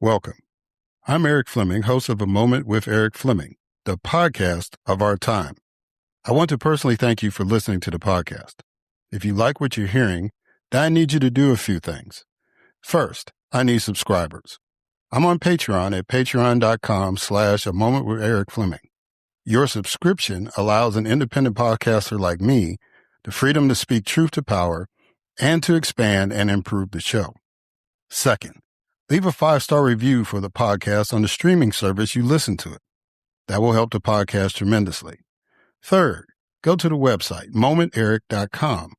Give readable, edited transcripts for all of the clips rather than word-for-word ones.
Welcome. I'm Erik Fleming, host of A Moment with Erik Fleming, the podcast of our time. I want to personally thank you for listening to the podcast. If you like what you're hearing, then I need you to do a few things. First, I need subscribers. I'm on Patreon at patreon.com/A Moment with Erik Fleming. Your subscription allows an independent podcaster like me the freedom to speak truth to power and to expand and improve the show. Second, leave a 5-star review for the podcast on the streaming service you listen to it. That will help the podcast tremendously. Third, go to the website, momenterik.com.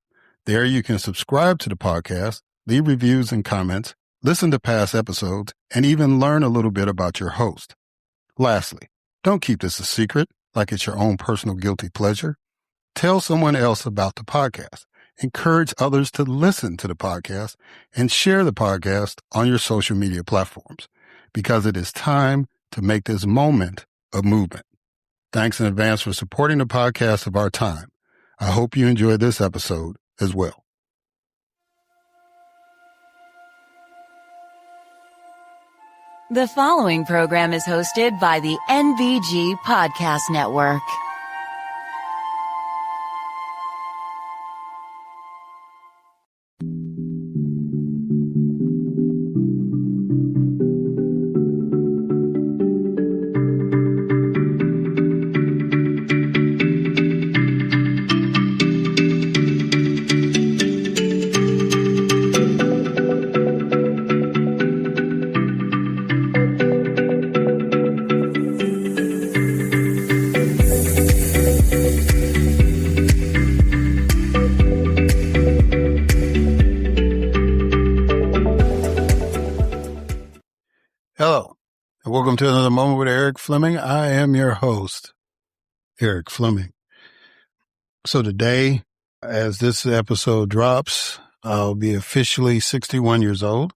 There you can subscribe to the podcast, leave reviews and comments, listen to past episodes, and even learn a little bit about your host. Lastly, don't keep this a secret like it's your own personal guilty pleasure. Tell someone else about the podcast. Encourage others to listen to the podcast and share the podcast on your social media platforms because it is time to make this moment a movement. Thanks in advance for supporting the podcast of our time. I hope you enjoyed this episode as well. The following program is hosted by the NVG Podcast Network. Hello, and welcome to another Moment with Erik Fleming. I am your host, Erik Fleming. So today, as this episode drops, I'll be officially 61 years old,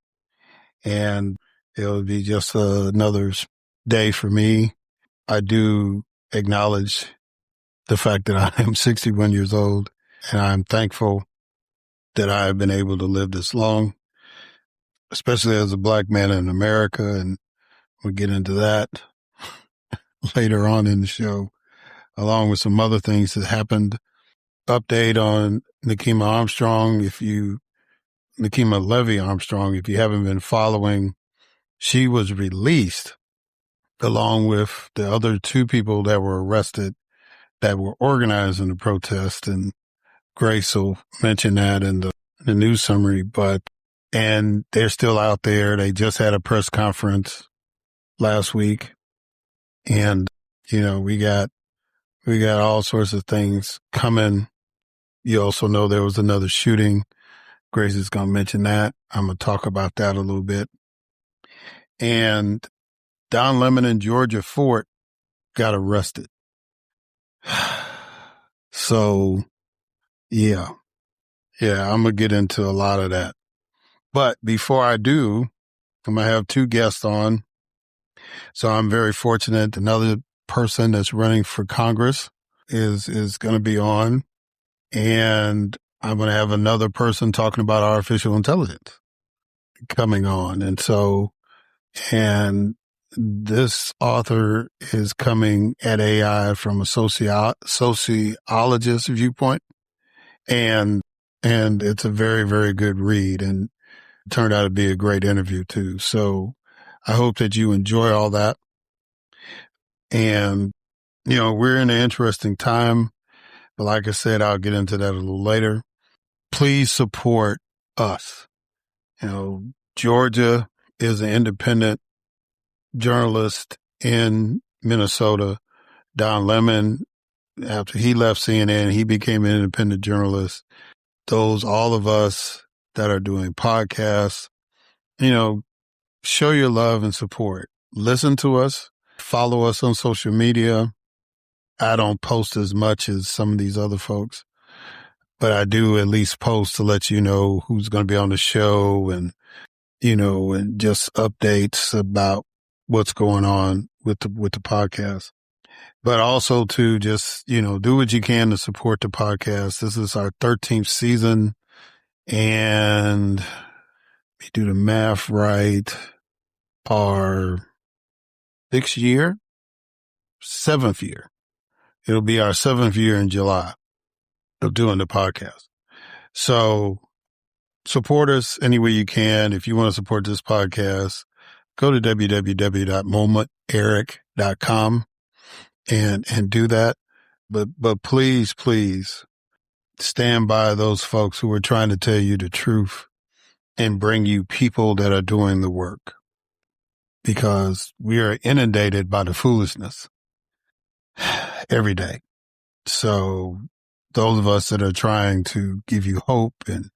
and it'll be just another day for me. I do acknowledge the fact that I am 61 years old, and I'm thankful that I have been able to live this long, especially as a black man in America, and we'll get into that later on in the show, along with some other things that happened. Update on Nikema Levy Armstrong, if you haven't been following, she was released along with the other 2 people that were arrested that were organizing the protest, and Grace will mention that in the news summary, and they're still out there. They just had a press conference last week, and, we got all sorts of things coming. You also know there was another shooting. Grace is going to mention that. I'm going to talk about that a little bit. And Don Lemon and Georgia Fort got arrested. So, yeah, I'm going to get into a lot of that. But before I do, I'm going to have 2 guests on. So I'm very fortunate. Another person that's running for Congress is going to be on. And I'm going to have another person talking about artificial intelligence coming on. And this author is coming at AI from a sociologist viewpoint. And it's a very, very good read, and it turned out to be a great interview too. So I hope that you enjoy all that. And, we're in an interesting time, but like I said, I'll get into that a little later. Please support us. Georgia is an independent journalist in Minnesota. Don Lemon, after he left CNN, he became an independent journalist. All of us that are doing podcasts, show your love and support. Listen to us, follow us on social media. I don't post as much as some of these other folks, but I do at least post to let you know who's going to be on the show and just updates about what's going on with the podcast. But also to just, do what you can to support the podcast. This is our 13th season, and we do the math right. our seventh year. It'll be our 7th year in July of doing the podcast. So support us any way you can. If you want to support this podcast, go to www.momenteric.com and do that. But please stand by those folks who are trying to tell you the truth and bring you people that are doing the work, because we are inundated by the foolishness every day. So those of us that are trying to give you hope and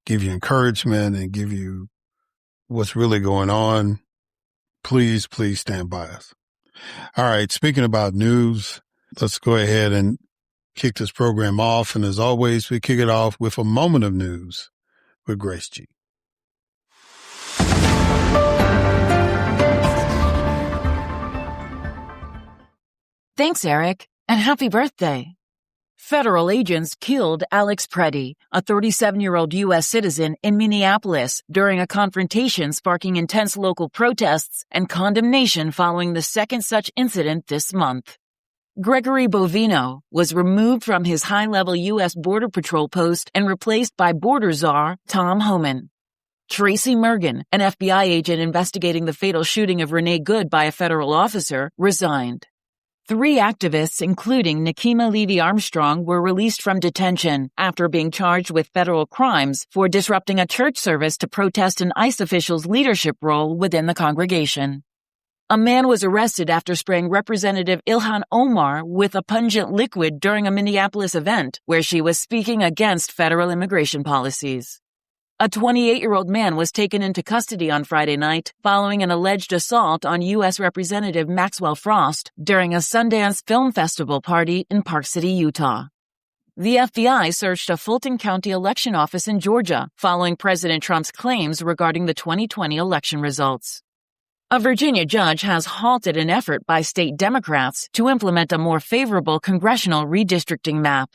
give you encouragement and give you what's really going on, please stand by us. All right. Speaking about news, let's go ahead and kick this program off. And as always, we kick it off with a moment of news with Grace G. Thanks, Eric, and happy birthday. Federal agents killed Alex Preddy, a 37-year-old U.S. citizen in Minneapolis, during a confrontation sparking intense local protests and condemnation following the second such incident this month. Gregory Bovino was removed from his high-level U.S. Border Patrol post and replaced by border czar Tom Homan. Tracy Mergen, an FBI agent investigating the fatal shooting of Renee Good by a federal officer, resigned. 3 activists, including Nikema Levy-Armstrong, were released from detention after being charged with federal crimes for disrupting a church service to protest an ICE official's leadership role within the congregation. A man was arrested after spraying Representative Ilhan Omar with a pungent liquid during a Minneapolis event where she was speaking against federal immigration policies. A 28-year-old man was taken into custody on Friday night following an alleged assault on U.S. Representative Maxwell Frost during a Sundance Film Festival party in Park City, Utah. The FBI searched a Fulton County election office in Georgia following President Trump's claims regarding the 2020 election results. A Virginia judge has halted an effort by state Democrats to implement a more favorable congressional redistricting map.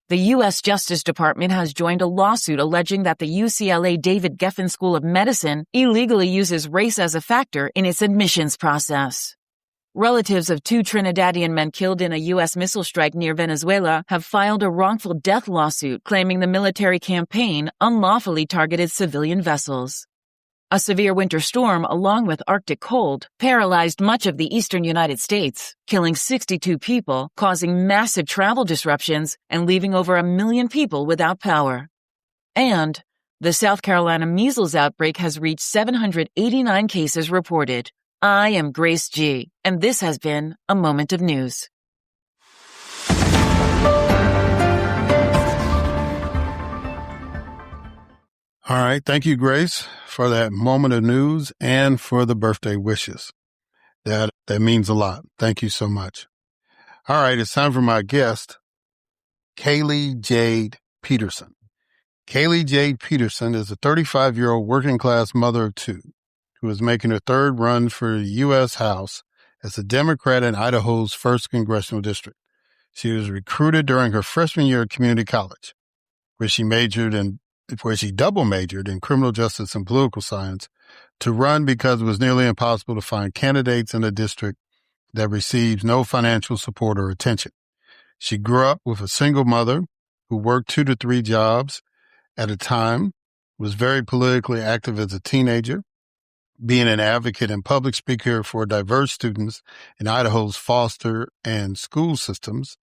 The U.S. Justice Department has joined a lawsuit alleging that the UCLA David Geffen School of Medicine illegally uses race as a factor in its admissions process. Relatives of 2 Trinidadian men killed in a U.S. missile strike near Venezuela have filed a wrongful death lawsuit claiming the military campaign unlawfully targeted civilian vessels. A severe winter storm, along with Arctic cold, paralyzed much of the eastern United States, killing 62 people, causing massive travel disruptions, and leaving over 1 million people without power. And the South Carolina measles outbreak has reached 789 cases reported. I am Grace G., and this has been a Moment of News. All right. Thank you, Grace, for that moment of news and for the birthday wishes. That means a lot. Thank you so much. All right. It's time for my guest, Kaylee Jade Peterson. Kaylee Jade Peterson is a 35-year-old working class mother of 2 who is making her 3rd run for the U.S. House as a Democrat in Idaho's 1st congressional district. She was recruited during her freshman year at community college, where she double majored in criminal justice and political science, to run because it was nearly impossible to find candidates in a district that receives no financial support or attention. She grew up with a single mother who worked 2 to 3 jobs at a time, was very politically active as a teenager, being an advocate and public speaker for diverse students in Idaho's foster and school systems,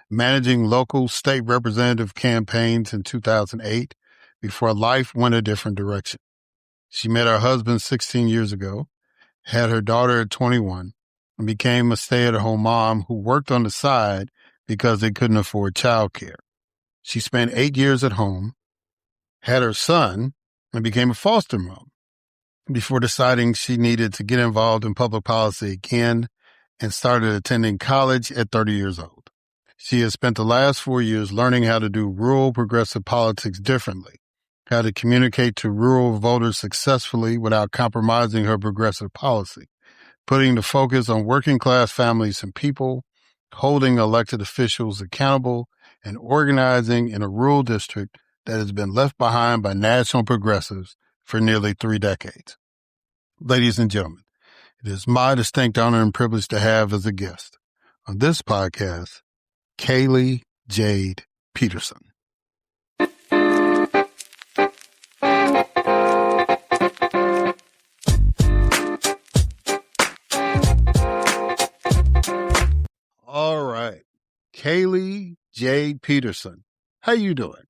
managing local state representative campaigns in 2008, before life went a different direction. She met her husband 16 years ago, had her daughter at 21, and became a stay-at-home mom who worked on the side because they couldn't afford childcare. She spent 8 years at home, had her son, and became a foster mom before deciding she needed to get involved in public policy again and started attending college at 30 years old. She has spent the last 4 years learning how to do rural progressive politics differently, how to communicate to rural voters successfully without compromising her progressive policy, putting the focus on working class families and people, holding elected officials accountable, and organizing in a rural district that has been left behind by national progressives for nearly 3 decades. Ladies and gentlemen, It is my distinct honor and privilege to have as a guest on this podcast, Kaylee Jade Peterson. All right. Kaylee Jade Peterson. How you doing?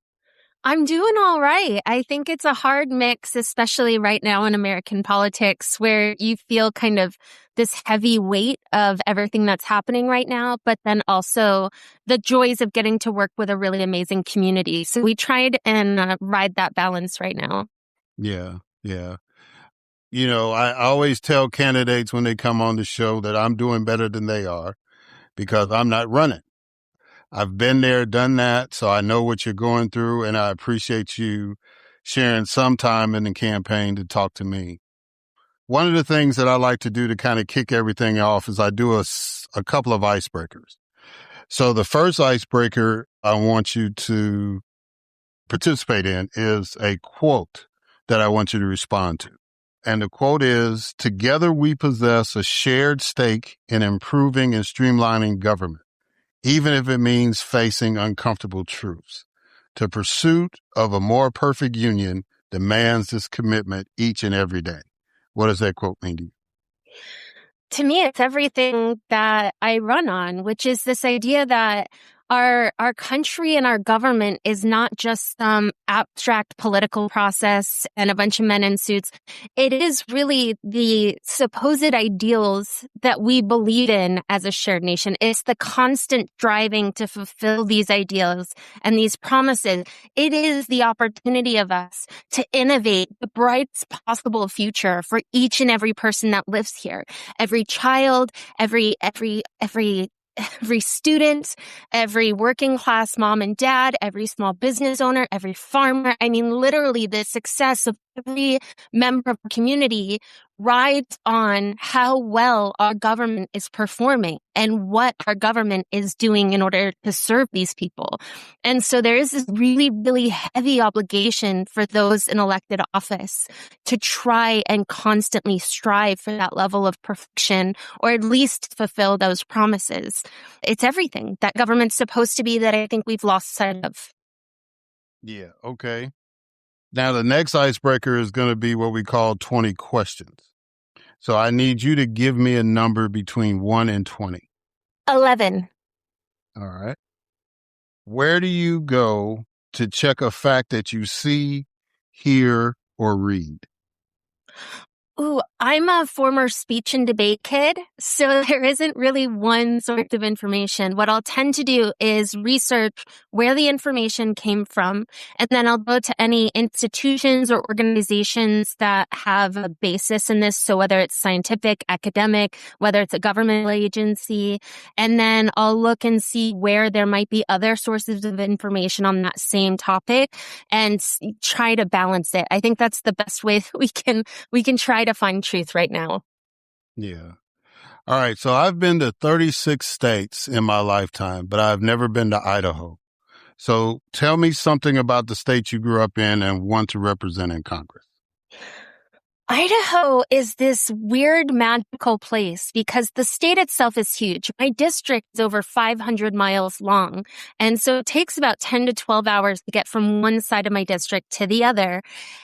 I'm doing all right. I think it's a hard mix, especially right now in American politics, where you feel kind of this heavy weight of everything that's happening right now, but then also the joys of getting to work with a really amazing community. So we tried and ride that balance right now. Yeah. You know, I always tell candidates when they come on the show that I'm doing better than they are because I'm not running. I've been there, done that, so I know what you're going through, and I appreciate you sharing some time in the campaign to talk to me. One of the things that I like to do to kind of kick everything off is I do a couple of icebreakers. So the first icebreaker I want you to participate in is a quote that I want you to respond to. And the quote is, "Together we possess a shared stake in improving and streamlining government, even if it means facing uncomfortable truths. The pursuit of a more perfect union demands this commitment each and every day." What does that quote mean to you? To me, it's everything that I run on, which is this idea that our country and our government is not just some abstract political process and a bunch of men in suits. It is really the supposed ideals that we believe in as a shared nation. It's the constant striving to fulfill these ideals and these promises. It is the opportunity of us to innovate the brightest possible future for each and every person that lives here. Every child, every student, every working class mom and dad, every small business owner, every farmer. I mean, literally the success of every member of the community rides on how well our government is performing and what our government is doing in order to serve these people. And so there is this really, really heavy obligation for those in elected office to try and constantly strive for that level of perfection, or at least fulfill those promises. It's everything that government's supposed to be that I think we've lost sight of. Yeah, okay. Now, the next icebreaker is going to be what we call 20 questions. So I need you to give me a number between 1 and 20. 11. All right. Where do you go to check a fact that you see, hear, or read? Ooh, I'm a former speech and debate kid, so there isn't really one source of information. What I'll tend to do is research where the information came from, and then I'll go to any institutions or organizations that have a basis in this. So whether it's scientific, academic, whether it's a governmental agency, and then I'll look and see where there might be other sources of information on that same topic and try to balance it. I think that's the best way that we can try to find truth right now. Yeah. All right. So I've been to 36 states in my lifetime, but I've never been to Idaho. So tell me something about the state you grew up in and want to represent in Congress. Idaho is this weird, magical place because the state itself is huge. My district is over 500 miles long. And so it takes about 10 to 12 hours to get from one side of my district to the other.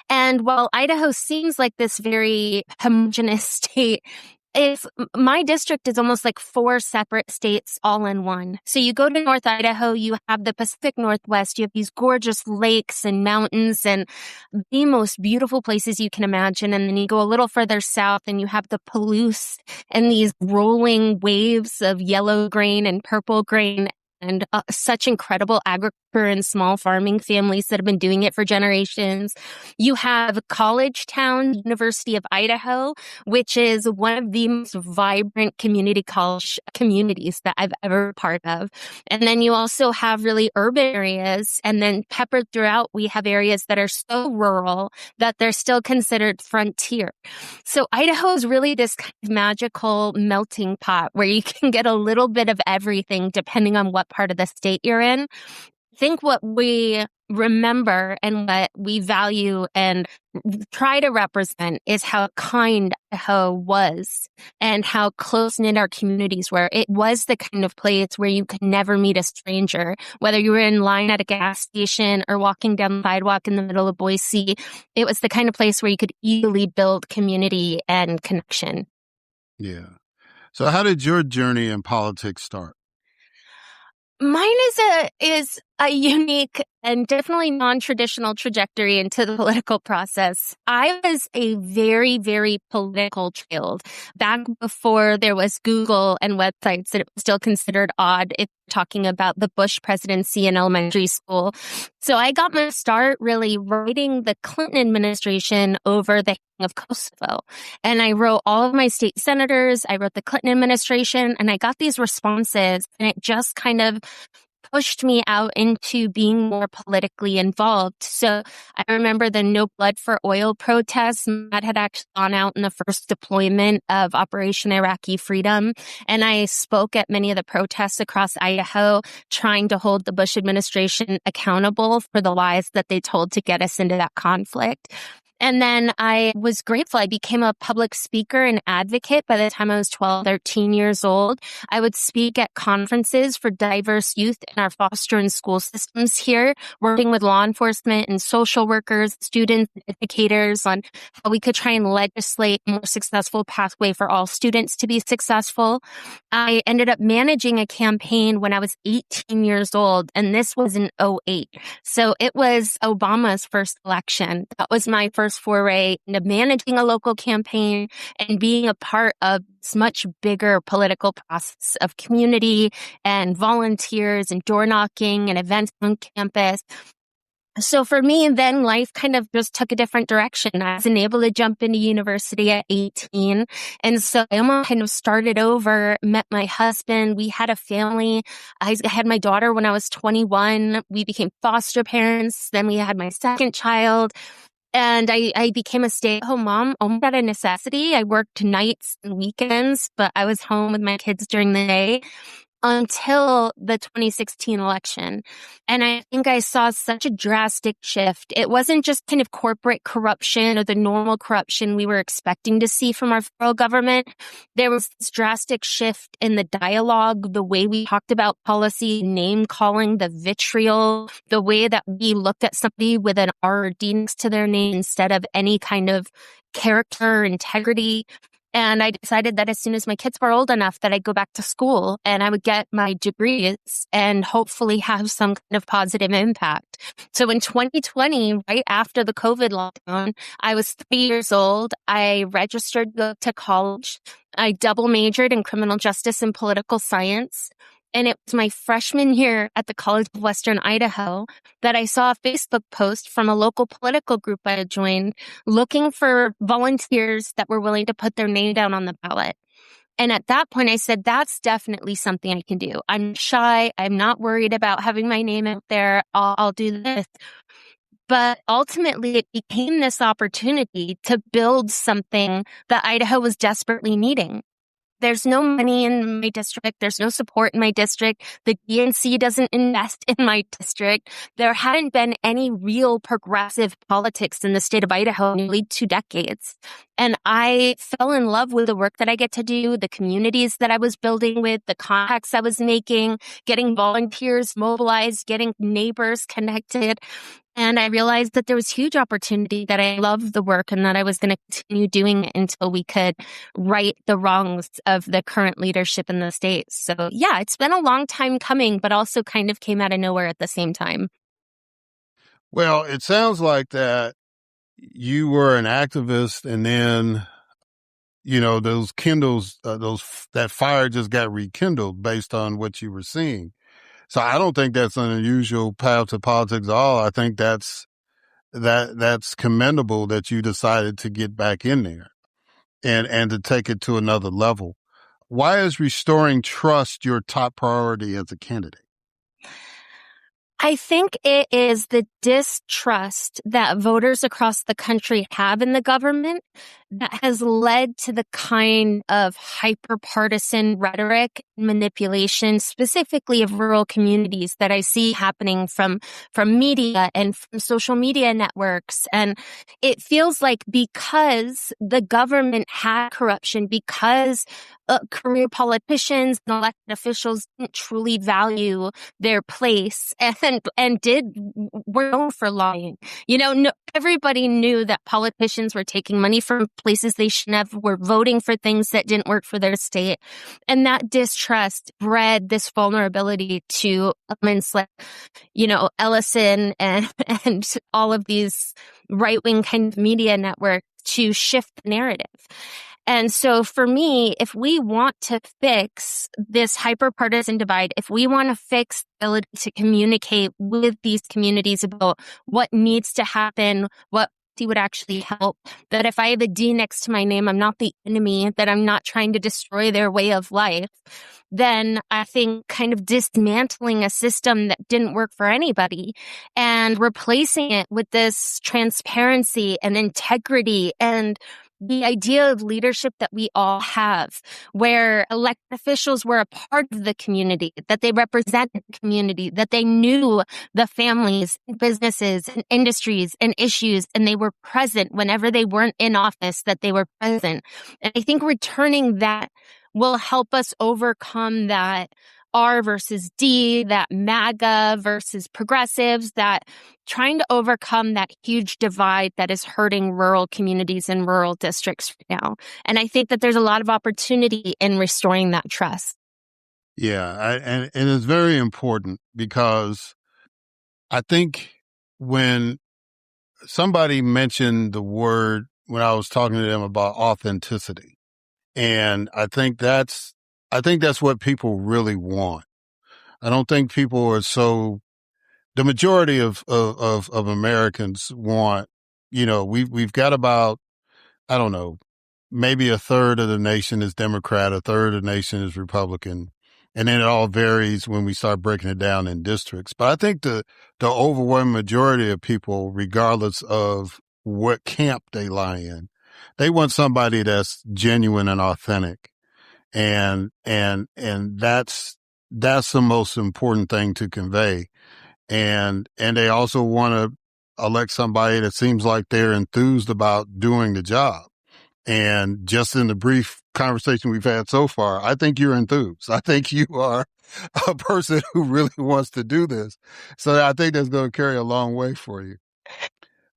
And while Idaho seems like this very homogeneous state, my district is almost like 4 separate states all in one. So you go to North Idaho, you have the Pacific Northwest, you have these gorgeous lakes and mountains and the most beautiful places you can imagine. And then you go a little further south and you have the Palouse and these rolling waves of yellow grain and purple grain. And such incredible agriculture and small farming families that have been doing it for generations. You have College Town, University of Idaho, which is one of the most vibrant community college communities that I've ever been part of. And then you also have really urban areas. And then peppered throughout, we have areas that are so rural that they're still considered frontier. So Idaho is really this kind of magical melting pot where you can get a little bit of everything depending on what part of the state you're in. I think what we remember and what we value and try to represent is how kind Idaho was and how close-knit our communities were. It was the kind of place where you could never meet a stranger, whether you were in line at a gas station or walking down the sidewalk in the middle of Boise. It was the kind of place where you could easily build community and connection. Yeah. So how did your journey in politics start? Mine is a unique and definitely non-traditional trajectory into the political process. I was a very, very political child. Back before there was Google and websites, that it was still considered odd if talking about the Bush presidency in elementary school. So I got my start really writing the Clinton administration over the of Kosovo. And I wrote all of my state senators, I wrote the Clinton administration, and I got these responses, and it just kind of pushed me out into being more politically involved. So I remember the No Blood for Oil protests. Matt had actually gone out in the first deployment of Operation Iraqi Freedom. And I spoke at many of the protests across Idaho, trying to hold the Bush administration accountable for the lies that they told to get us into that conflict. And then I was grateful. I became a public speaker and advocate by the time I was 12, 13 years old. I would speak at conferences for diverse youth in our foster and school systems here, working with law enforcement and social workers, students, and educators on how we could try and legislate a more successful pathway for all students to be successful. I ended up managing a campaign when I was 18 years old, and this was in 2008. So it was Obama's first election. That was my first foray into managing a local campaign and being a part of this much bigger political process of community and volunteers and door knocking and events on campus. So for me, then life kind of just took a different direction. I wasn't able to jump into university at 18. And so I almost kind of started over, met my husband. We had a family. I had my daughter when I was 21. We became foster parents. Then we had my second child. And I became a stay-at-home mom almost out of necessity. I worked nights and weekends, but I was home with my kids during the day until the 2016 election. And I think I saw such a drastic shift. It wasn't just kind of corporate corruption or the normal corruption we were expecting to see from our federal government. There was this drastic shift in the dialogue, the way we talked about policy, name calling, the vitriol, the way that we looked at somebody with an RD next to their name instead of any kind of character, integrity. And I decided that as soon as my kids were old enough that I'd go back to school and I would get my degrees and hopefully have some kind of positive impact. So in 2020, right after the COVID lockdown, I was 3 years old. I registered to go to college. I double majored in criminal justice and political science. And it was my freshman year at the College of Western Idaho that I saw a Facebook post from a local political group I had joined looking for volunteers that were willing to put their name down on the ballot. And at that point, I said, that's definitely something I can do. I'm shy. I'm not worried about having my name out there. I'll do this. But ultimately, it became this opportunity to build something that Idaho was desperately needing. There's no money in my district. There's no support in my district. The DNC doesn't invest in my district. There hadn't been any real progressive politics in the state of Idaho in nearly 2 decades. And I fell in love with the work that I get to do, the communities that I was building with, the contacts I was making, getting volunteers mobilized, getting neighbors connected. And I realized that there was huge opportunity, that I loved the work and that I was going to continue doing it until we could right the wrongs of the current leadership in the state. So yeah, it's been a long time coming, but also kind of came out of nowhere at the same time. Well, it sounds like that you were an activist and then, those kindles, that fire just got rekindled based on what you were seeing. So I don't think that's an unusual path to politics at all. I think that's commendable that you decided to get back in there and to take it to another level. Why is restoring trust your top priority as a candidate? I think it is the distrust that voters across the country have in the government that has led to the kind of hyper-partisan rhetoric and manipulation, specifically of rural communities, that I see happening from media and from social media networks. And it feels like because the government had corruption, because career politicians and elected officials didn't truly value their place and were known for lying. Everybody knew that politicians were taking money from places they shouldn't have, were voting for things that didn't work for their state. And that distrust bred this vulnerability to elements like, Ellison and all of these right-wing kind of media networks to shift the narrative. And so for me, if we want to fix this hyper-partisan divide, if we want to fix the ability to communicate with these communities about what needs to happen, what would actually help, that if I have a D next to my name, I'm not the enemy, that I'm not trying to destroy their way of life, then I think kind of dismantling a system that didn't work for anybody and replacing it with this transparency and integrity and the idea of leadership that we all have, where elected officials were a part of the community, that they represented the community, that they knew the families, businesses, and industries and issues, and they were present whenever they weren't in office, that they were present. And I think returning that will help us overcome that R versus D, that MAGA versus progressives, that trying to overcome that huge divide that is hurting rural communities and rural districts right now. And I think that there's a lot of opportunity in restoring that trust. Yeah, and it's very important because I think when somebody mentioned the word when I was talking to them about authenticity, and I think that's what people really want. I don't think people are the majority of Americans want, we've got about, I don't know, maybe a third of the nation is Democrat, a third of the nation is Republican. And then it all varies when we start breaking it down in districts. But I think the overwhelming majority of people, regardless of what camp they lie in, they want somebody that's genuine and authentic. And that's the most important thing to convey. And they also want to elect somebody that seems like they're enthused about doing the job. And just in the brief conversation we've had so far, I think you're enthused. I think you are a person who really wants to do this. So I think that's going to carry a long way for you.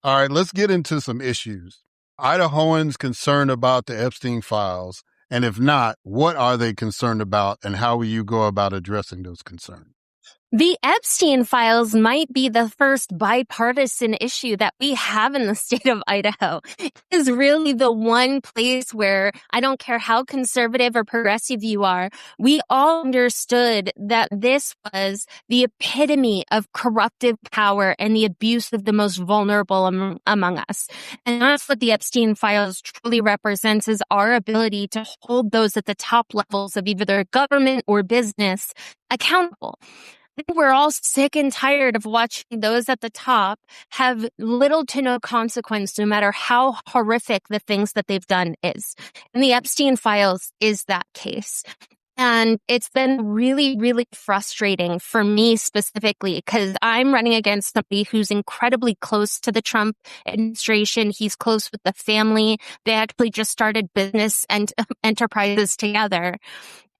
All right, let's get into some issues. Idahoans concerned about the Epstein files? And if not, what are they concerned about and how will you go about addressing those concerns? The Epstein files might be the first bipartisan issue that we have in the state of Idaho. It is really the one place where I don't care how conservative or progressive you are, we all understood that this was the epitome of corruptive power and the abuse of the most vulnerable among us. And that's what the Epstein files truly represents, is our ability to hold those at the top levels of either government or business accountable. I think we're all sick and tired of watching those at the top have little to no consequence, no matter how horrific the things that they've done is. And the Epstein files is that case. And it's been really, really frustrating for me specifically because I'm running against somebody who's incredibly close to the Trump administration. He's close with the family. They actually just started business and enterprises together.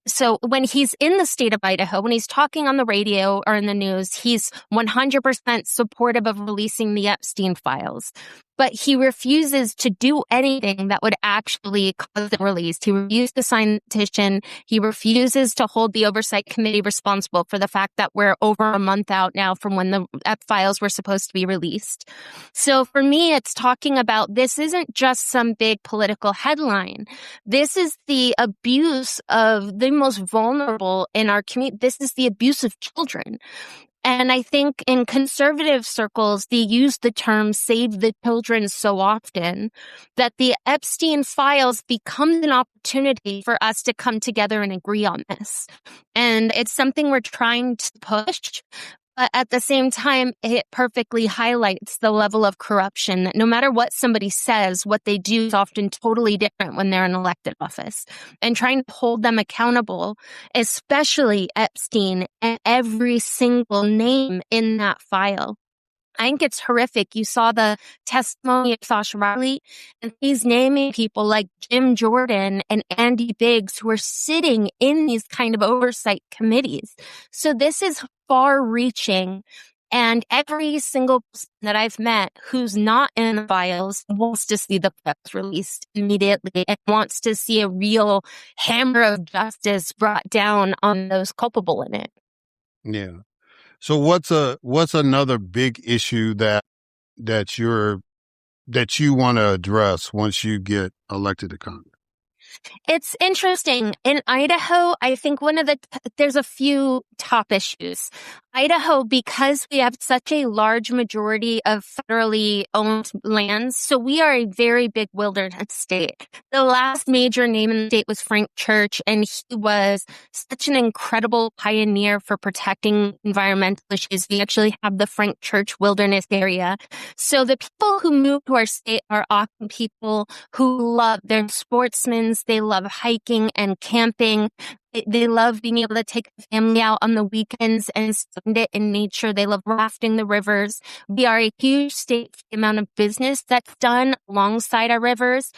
So when he's in the state of Idaho, when he's talking on the radio or in the news, he's 100% supportive of releasing the Epstein files. But he refuses to do anything that would actually cause the release. He refused to sign the petition. He refuses to hold the oversight committee responsible for the fact that we're over a month out now from when the files were supposed to be released. So for me, it's talking about this isn't just some big political headline. This is the abuse of the most vulnerable in our community. This is the abuse of children. And I think in conservative circles, they use the term save the children so often that the Epstein files becomes an opportunity for us to come together and agree on this. And it's something we're trying to push. But at the same time, it perfectly highlights the level of corruption that no matter what somebody says, what they do is often totally different when they're in elected office. And trying to hold them accountable, especially Epstein and every single name in that file. I think it's horrific. You saw the testimony of Sasha Riley, and he's naming people like Jim Jordan and Andy Biggs who are sitting in these kind of oversight committees. So this is far-reaching, and every single person that I've met who's not in the files wants to see the facts released immediately and wants to see a real hammer of justice brought down on those culpable in it. Yeah. So what's another big issue that you want to address once you get elected to Congress? It's interesting. In Idaho, I think there's a few top issues. Idaho, because we have such a large majority of federally owned lands, so we are a very big wilderness state. The last major name in the state was Frank Church, and he was such an incredible pioneer for protecting environmental issues. We actually have the Frank Church Wilderness Area. So the people who move to our state are often people who love, they're sportsmen, they love hiking and camping. They love being able to take the family out on the weekends and spend it in nature. They love rafting the rivers. We are a huge state for the amount of business that's done alongside our rivers.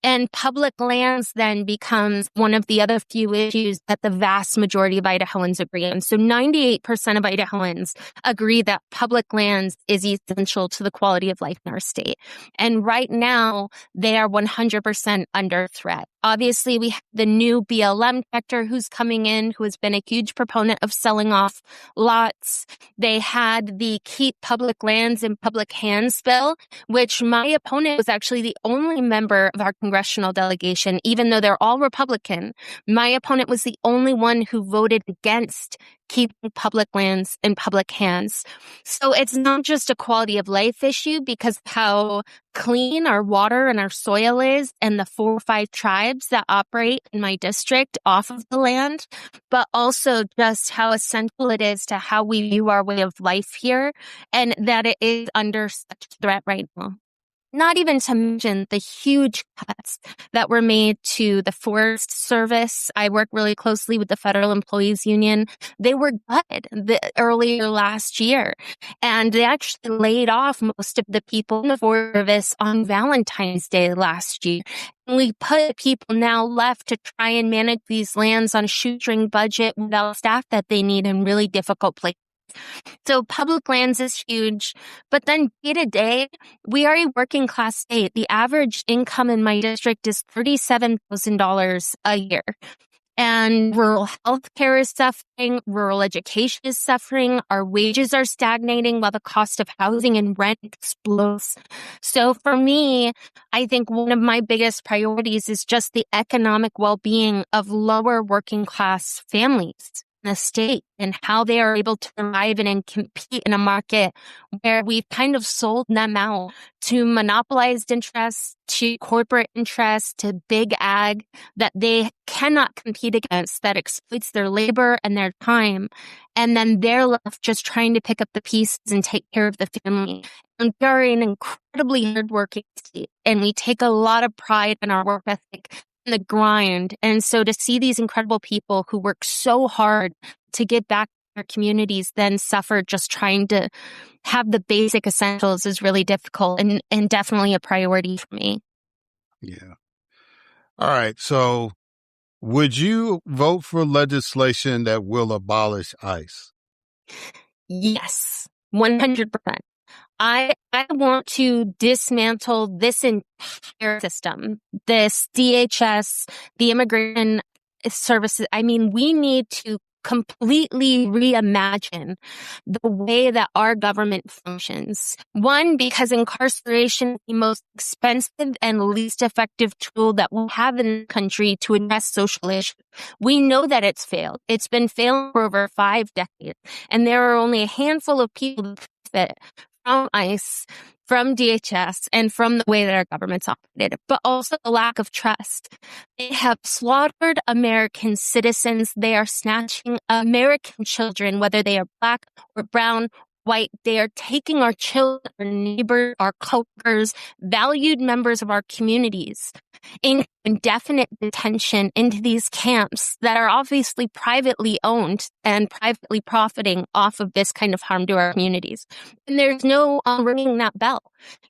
And public lands then becomes one of the other few issues that the vast majority of Idahoans agree on. So 98% of Idahoans agree that public lands is essential to the quality of life in our state. And right now, they are 100% under threat. Obviously, we have the new BLM sector who's coming in, who has been a huge proponent of selling off lots. They had the Keep Public Lands in Public Hands bill, which my opponent was actually the only member of our congressional delegation, even though they're all Republican. My opponent was the only one who voted against keeping public lands in public hands. So it's not just a quality of life issue because of how clean our water and our soil is and the 4 or 5 tribes that operate in my district off of the land, but also just how essential it is to how we view our way of life here and that it is under such threat right now. Not even to mention the huge cuts that were made to the Forest Service. I work really closely with the Federal Employees Union. They were gutted earlier last year, and they actually laid off most of the people in the Forest Service on Valentine's Day last year. And we put people now left to try and manage these lands on a shoestring budget without staff that they need in really difficult places. So public lands is huge, but then day to day, we are a working class state. The average income in my district is $37,000 a year. And rural healthcare is suffering, rural education is suffering, our wages are stagnating while the cost of housing and rent explodes. So for me, I think one of my biggest priorities is just the economic well-being of lower working class families in the state and how they are able to thrive and compete in a market where we've kind of sold them out to monopolized interests, to corporate interests, to big ag that they cannot compete against, that exploits their labor and their time. And then they're left just trying to pick up the pieces and take care of the family. And we are an incredibly hardworking state, and we take a lot of pride in our work ethic, the grind. And so to see these incredible people who work so hard to give back to their communities then suffer just trying to have the basic essentials is really difficult and definitely a priority for me. Yeah. All right. So would you vote for legislation that will abolish ICE? Yes, 100%. I want to dismantle this entire system, this DHS, the immigration services. I mean, we need to completely reimagine the way that our government functions. One, because incarceration is the most expensive and least effective tool that we have in the country to address social issues. We know that it's failed. It's been failing for over 5 decades, and there are only a handful of people who benefit from ICE. from DHS and from the way that our government's operated, but also the lack of trust. They have slaughtered American citizens. They are snatching American children, whether they are Black or brown, white. They are taking our children, our neighbors, our coworkers, valued members of our communities in indefinite detention into these camps that are obviously privately owned and privately profiting off of this kind of harm to our communities. And there's no ringing that bell.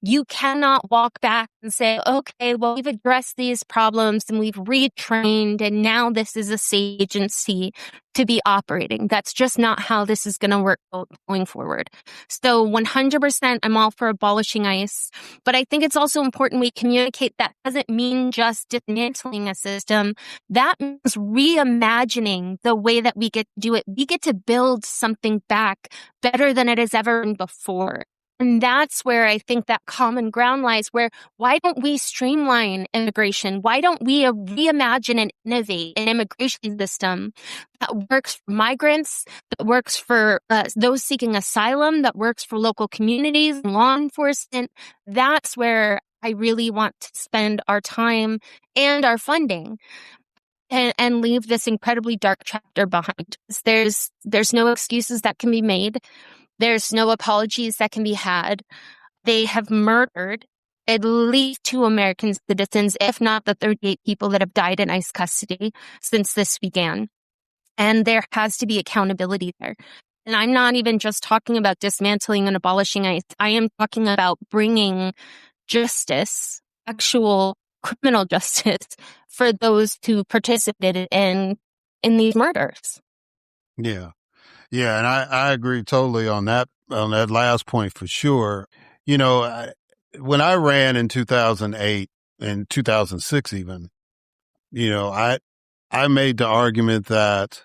You cannot walk back and say, okay, well, we've addressed these problems and we've retrained and now this is a safe agency to be operating. That's just not how this is going to work going forward. So 100% I'm all for abolishing ICE, but I think it's also important we communicate that doesn't mean just dismantling a system. That means reimagining the way that we get to do it. We get to build something back better than it has ever been before. And that's where I think that common ground lies, where why don't we streamline immigration? Why don't we reimagine and innovate an immigration system that works for migrants, that works for those seeking asylum, that works for local communities and law enforcement? That's where I really want to spend our time and our funding. And leave this incredibly dark chapter behind. There's no excuses that can be made. There's no apologies that can be had. They have murdered at least 2 American citizens, if not the 38 people that have died in ICE custody since this began. And there has to be accountability there. And I'm not even just talking about dismantling and abolishing ICE. I am talking about bringing justice, actual criminal justice, for those who participated in these murders. Yeah. Yeah. And I agree totally on that last point for sure. You know, when I ran in 2008 and 2006 even, you know, I made the argument that,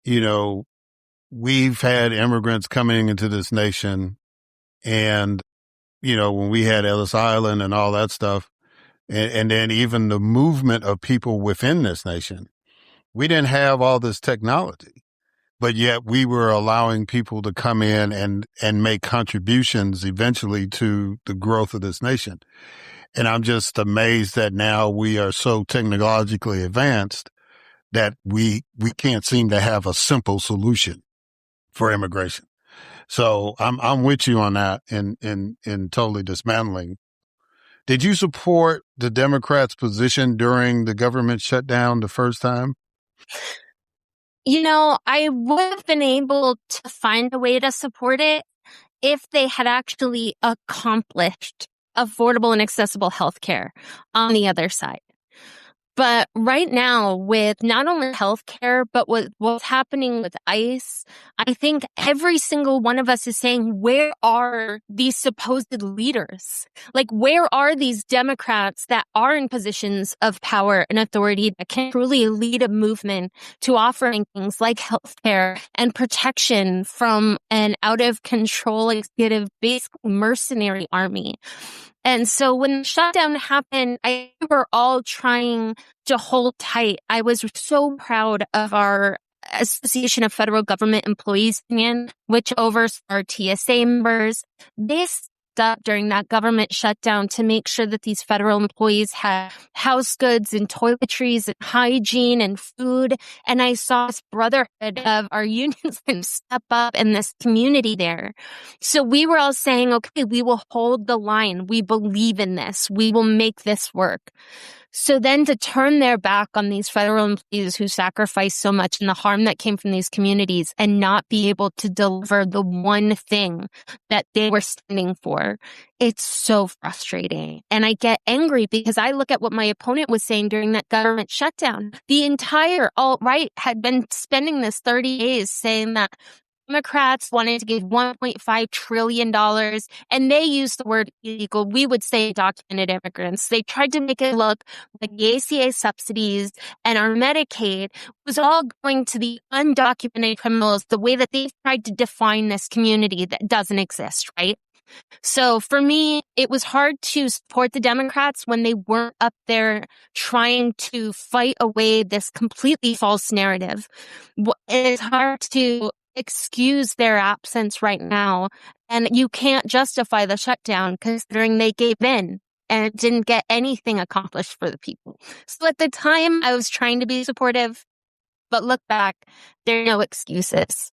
you know, we've had immigrants coming into this nation and, you know, when we had Ellis Island and all that stuff, and then even the movement of people within this nation, we didn't have all this technology, but yet we were allowing people to come in and make contributions eventually to the growth of this nation. And I'm just amazed that now we are so technologically advanced that we can't seem to have a simple solution for immigration. So I'm with you on that in totally dismantling. Did you support the Democrats' position during the government shutdown the first time? You know, I would have been able to find a way to support it if they had actually accomplished affordable and accessible healthcare on the other side. But right now, with not only healthcare, but with what's happening with ICE, I think every single one of us is saying, where are these supposed leaders? Like, where are these Democrats that are in positions of power and authority that can truly lead a movement to offering things like healthcare and protection from an out-of-control, executive, basically mercenary army? And so when the shutdown happened, I think we were all trying to hold tight. I was so proud of our Association of Federal Government Employees Union, which oversaw our TSA members. They stepped up during that government shutdown to make sure that these federal employees had house goods and toiletries and hygiene and food. And I saw this brotherhood of our unions step up in this community there. So we were all saying, okay, we will hold the line. We believe in this. We will make this work. So then to turn their back on these federal employees who sacrificed so much and the harm that came from these communities and not be able to deliver the one thing that they were standing for, it's so frustrating. And I get angry because I look at what my opponent was saying during that government shutdown. The entire alt-right had been spending this 30 days saying that Democrats wanted to give $1.5 trillion, and they used the word illegal. We would say undocumented immigrants. They tried to make it look like the ACA subsidies and our Medicaid was all going to the undocumented criminals, the way that they tried to define this community that doesn't exist, right? So for me, it was hard to support the Democrats when they weren't up there trying to fight away this completely false narrative. It's hard to excuse their absence right now. And you can't justify the shutdown considering they gave in and didn't get anything accomplished for the people. So at the time, I was trying to be supportive, but look back, there are no excuses.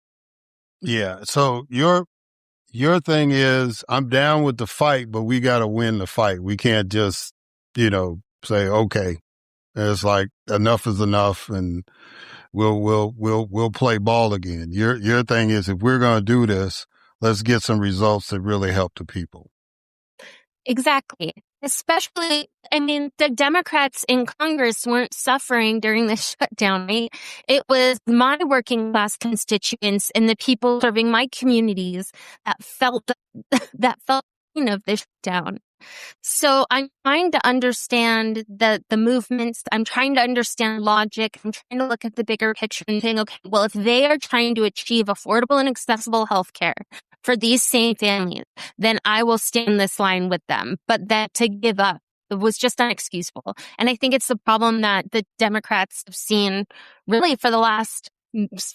Yeah. So your thing is, I'm down with the fight, but we got to win the fight. We can't just, say, okay, it's like enough is enough and we'll play ball again. Your thing is, if we're going to do this, let's get some results that really help the people. Exactly. Especially, the Democrats in Congress weren't suffering during the shutdown, right? It was my working class constituents and the people serving my communities that felt of the shutdown. So I'm trying to understand the movements. I'm trying to understand logic. I'm trying to look at the bigger picture and think, okay, well, if they are trying to achieve affordable and accessible health care for these same families, then I will stand this line with them. But that to give up was just unexcusable. And I think it's the problem that the Democrats have seen really for the last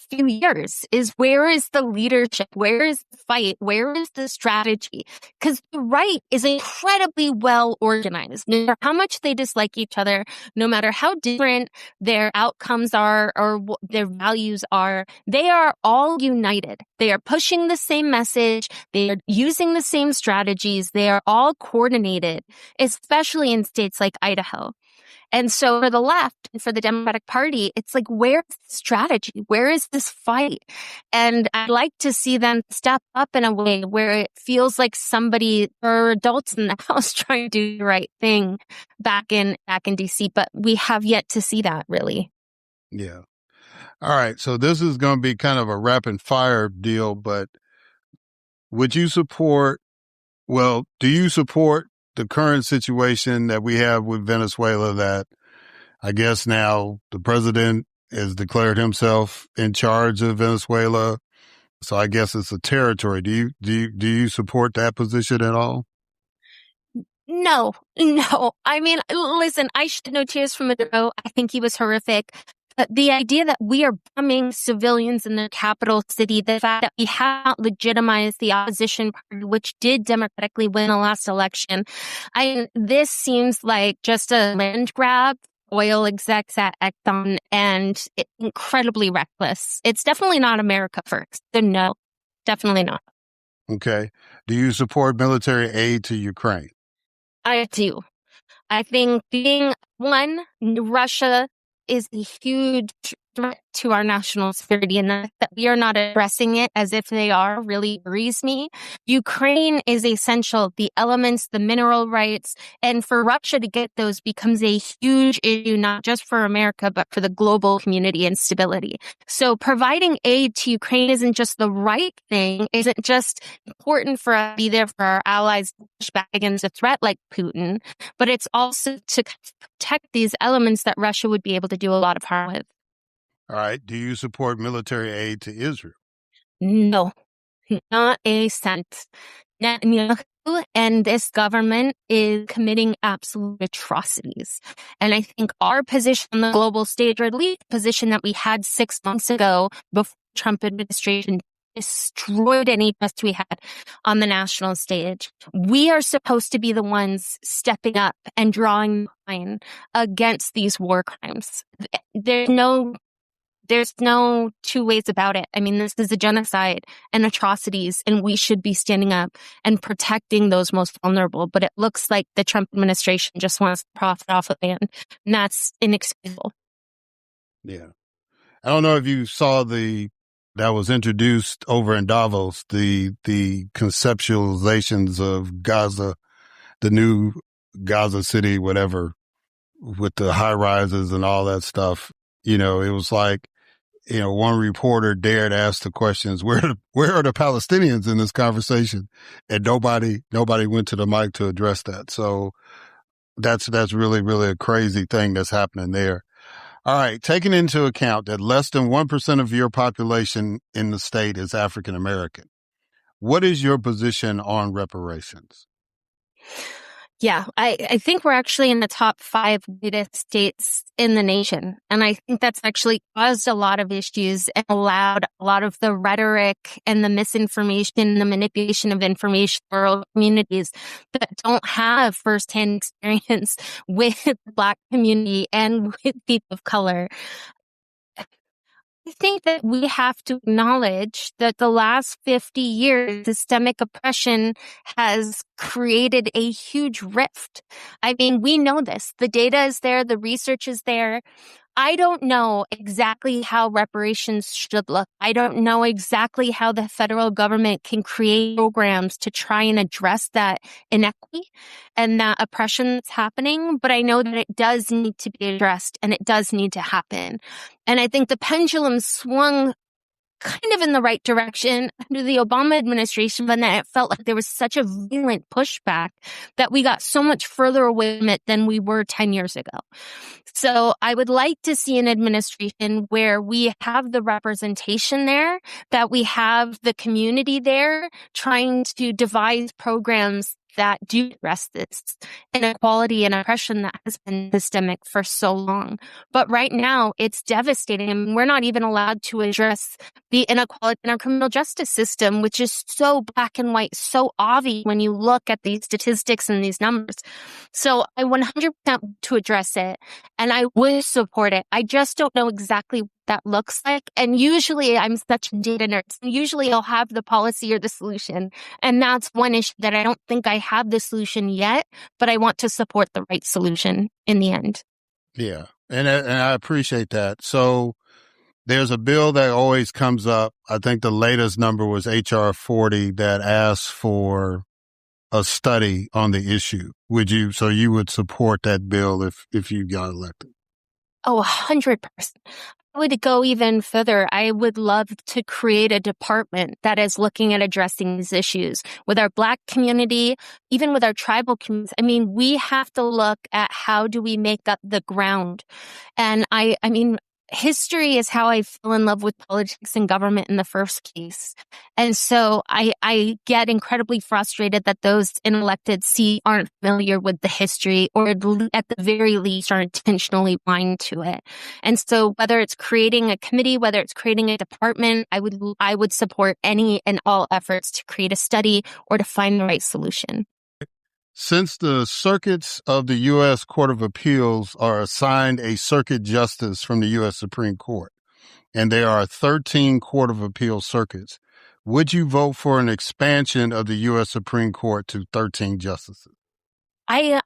few years is where is the leadership? Where is the fight? Where is the strategy? Because the right is incredibly well organized. No matter how much they dislike each other, no matter how different their outcomes are or their values are, they are all united. They are pushing the same message. They are using the same strategies. They are all coordinated, especially in states like Idaho. And so for the left and for the Democratic Party, it's like, where's the strategy? Where is this fight? And I'd like to see them step up in a way where it feels like somebody or adults in the House trying to do the right thing back in DC. But we have yet to see that, really. Yeah. All right. So this is going to be kind of a rapid fire deal, but do you support the current situation that we have with Venezuela, that I guess now the president has declared himself in charge of Venezuela? So I guess it's a territory. Do you support that position at all? No. Listen, I should know Tears from Maduro. I think he was horrific. But the idea that we are bombing civilians in the capital city, the fact that we have not legitimized the opposition party, which did democratically win the last election, this seems like just a land grab. Oil execs at Exxon, and it's incredibly reckless. It's definitely not America first. So no, definitely not. Okay. Do you support military aid to Ukraine? I do. I think Russia is a huge threat to our national security, and that we are not addressing it as if they are really worries me. Ukraine is essential. The elements, the mineral rights, and for Russia to get those becomes a huge issue, not just for America, but for the global community and stability. So providing aid to Ukraine isn't just the right thing, isn't just important for us to be there for our allies to push back against a threat like Putin, but it's also to protect these elements that Russia would be able to do a lot of harm with. All right. Do you support military aid to Israel? No, not a cent. Netanyahu and this government is committing absolute atrocities. And I think our position on the global stage, or at least the position that we had 6 months ago before the Trump administration destroyed any trust we had on the national stage. We are supposed to be the ones stepping up and drawing the line against these war crimes. There's no two ways about it. This is a genocide and atrocities, and we should be standing up and protecting those most vulnerable. But it looks like the Trump administration just wants to profit off of it, and that's inexcusable. Yeah. I don't know if you saw that was introduced over in Davos, the conceptualizations of Gaza, the new Gaza City, whatever, with the high rises and all that stuff. It was like, one reporter dared ask the questions, where are the Palestinians in this conversation? And nobody went to the mic to address that. So that's really, really a crazy thing that's happening there. All right. Taking into account that less than 1% of your population in the state is African American, what is your position on reparations? Yeah, I think we're actually in the top 5 whitest states in the nation. And I think that's actually caused a lot of issues and allowed a lot of the rhetoric and the misinformation, the manipulation of information for rural communities that don't have firsthand experience with the Black community and with people of color. I think that we have to acknowledge that the last 50 years, systemic oppression has created a huge rift. I mean, we know this. The data is there. The research is there. I don't know exactly how reparations should look. I don't know exactly how the federal government can create programs to try and address that inequity and that oppression that's happening. But I know that it does need to be addressed and it does need to happen. And I think the pendulum swung kind of in the right direction under the Obama administration, but then it felt like there was such a violent pushback that we got so much further away from it than we were 10 years ago. So I would like to see an administration where we have the representation there, that we have the community there trying to devise programs that do address this inequality and oppression that has been systemic for so long. But right now, it's devastating. I mean, we're not even allowed to address the inequality in our criminal justice system, which is so black and white, so obvious when you look at these statistics and these numbers. So I 100% want to address it, and I would support it. I just don't know exactly what that looks like. And usually I'm such a data nerd. Usually I'll have the policy or the solution. And that's one issue that I don't think I have the solution yet, but I want to support the right solution in the end. Yeah. And I appreciate that. So there's a bill that always comes up. I think the latest number was HR 40 that asks for a study on the issue. So you would support that bill if you got elected? Oh, 100%. I would go even further. I would love to create a department that is looking at addressing these issues with our Black community, even with our tribal communities. I mean, we have to look at how do we make up the ground. And I mean, history is how I fell in love with politics and government in the first case. And so I get incredibly frustrated that those in elected seats aren't familiar with the history, or at the very least are intentionally blind to it. And so whether it's creating a committee, whether it's creating a department, I would support any and all efforts to create a study or to find the right solution. Since the circuits of the U.S. Court of Appeals are assigned a circuit justice from the U.S. Supreme Court, and there are 13 Court of Appeals circuits, would you vote for an expansion of the U.S. Supreme Court to 13 justices? I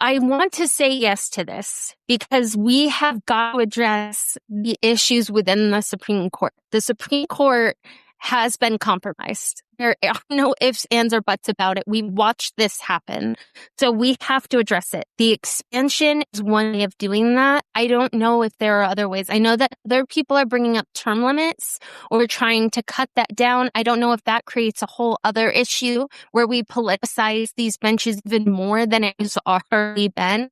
want to say yes to this because we have got to address the issues within the Supreme Court. The Supreme Court has been compromised. There are no ifs, ands, or buts about it. We watched this happen. So we have to address it. The expansion is one way of doing that. I don't know if there are other ways. I know that other people are bringing up term limits or trying to cut that down. I don't know if that creates a whole other issue where we politicize these benches even more than it has already been.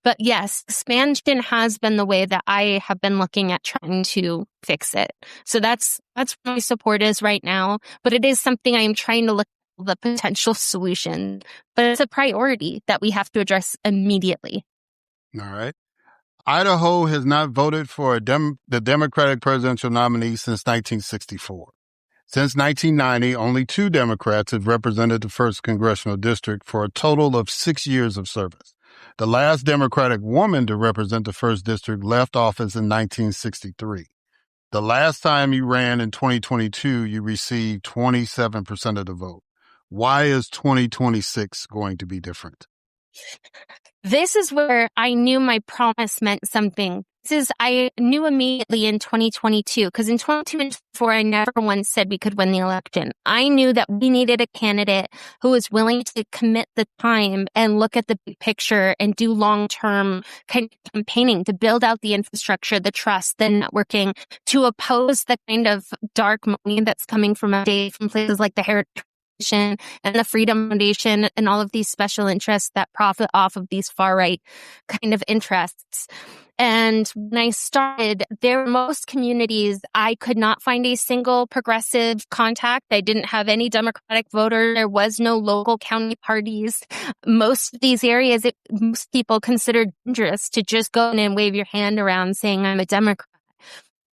But yes, expansion has been the way that I have been looking at trying to fix it. So that's where my support is right now. But it is something I am trying to look at the potential solution. But it's a priority that we have to address immediately. All right. Idaho has not voted for the Democratic presidential nominee since 1964. Since 1990, only 2 Democrats have represented the 1st Congressional District for a total of 6 years of service. The last Democratic woman to represent the 1st District left office in 1963. The last time you ran in 2022, you received 27% of the vote. Why is 2026 going to be different? This is where I knew my promise meant something. I knew immediately in 2022, because in 2024, I never once said we could win the election. I knew that we needed a candidate who was willing to commit the time and look at the big picture and do long-term kind of campaigning to build out the infrastructure, the trust, the networking, to oppose the kind of dark money that's coming from places like the Heritage and the Freedom Foundation and all of these special interests that profit off of these far-right kind of interests. And when I started, there were most communities, I could not find a single progressive contact. I didn't have any Democratic voter. There was no local county parties. Most of these areas, most people considered dangerous to just go in and wave your hand around saying I'm a Democrat.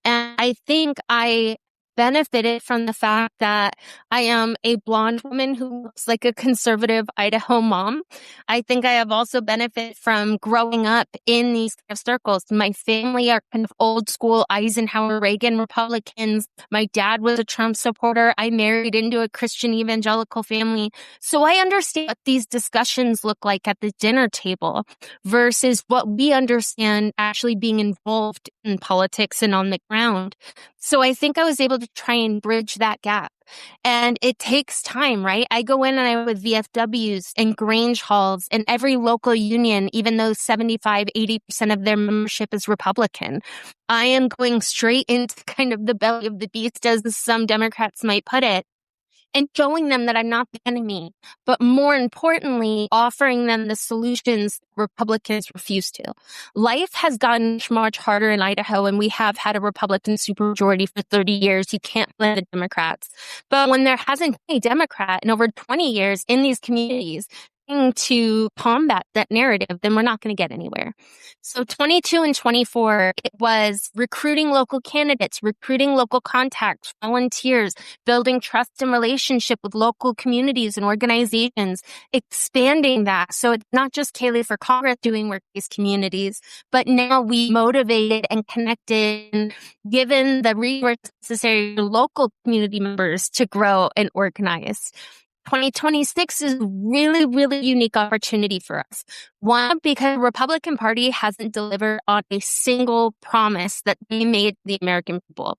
And I think I benefited from the fact that I am a blonde woman who looks like a conservative Idaho mom. I think I have also benefited from growing up in these kind of circles. My family are kind of old school Eisenhower Reagan Republicans. My dad was a Trump supporter. I married into a Christian evangelical family. So I understand what these discussions look like at the dinner table versus what we understand actually being involved in politics and on the ground. So I think I was able to try and bridge that gap. And it takes time, right? I go in and I'm with VFWs and Grange halls and every local union, even though 75-80% of their membership is Republican. I am going straight into kind of the belly of the beast, as some Democrats might put it, and showing them that I'm not the enemy, but more importantly, offering them the solutions Republicans refuse to. Life has gotten much harder in Idaho, and we have had a Republican supermajority for 30 years. You can't blame the Democrats. But when there hasn't been a Democrat in over 20 years in these communities to combat that narrative, then we're not going to get anywhere. So 22 and 24, it was recruiting local candidates, recruiting local contacts, volunteers, building trust and relationship with local communities and organizations, expanding that. So it's not just Kaylee for Congress doing work in these communities, but now we motivated and connected and given the resources necessary to local community members to grow and organize. 2026 is a really, really unique opportunity for us. One, because the Republican Party hasn't delivered on a single promise that they made to the American people.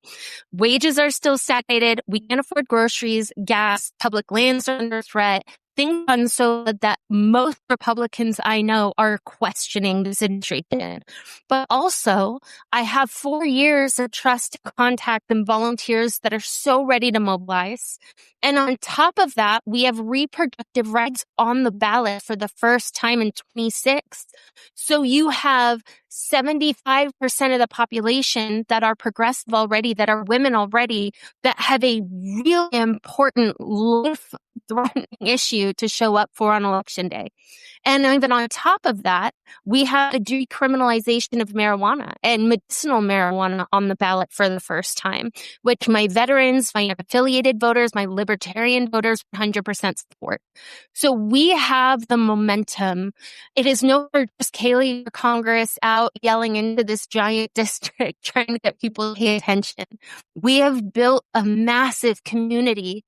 Wages are still stagnated. We can't afford groceries, gas, public lands are under threat. Things done so that most Republicans I know are questioning this administration. But also, I have 4 years of trust, contact, and volunteers that are so ready to mobilize. And on top of that, we have reproductive rights on the ballot for the first time in 26. So you have 75% of the population that are progressive already, that are women already, that have a really important life-threatening issue to show up for on Election Day. And even on top of that, we have a decriminalization of marijuana and medicinal marijuana on the ballot for the first time, which my veterans, my affiliated voters, my libertarian voters 100% support. So we have the momentum. It is no longer just Kaylee for Congress out yelling into this giant district trying to get people to pay attention. We have built a massive community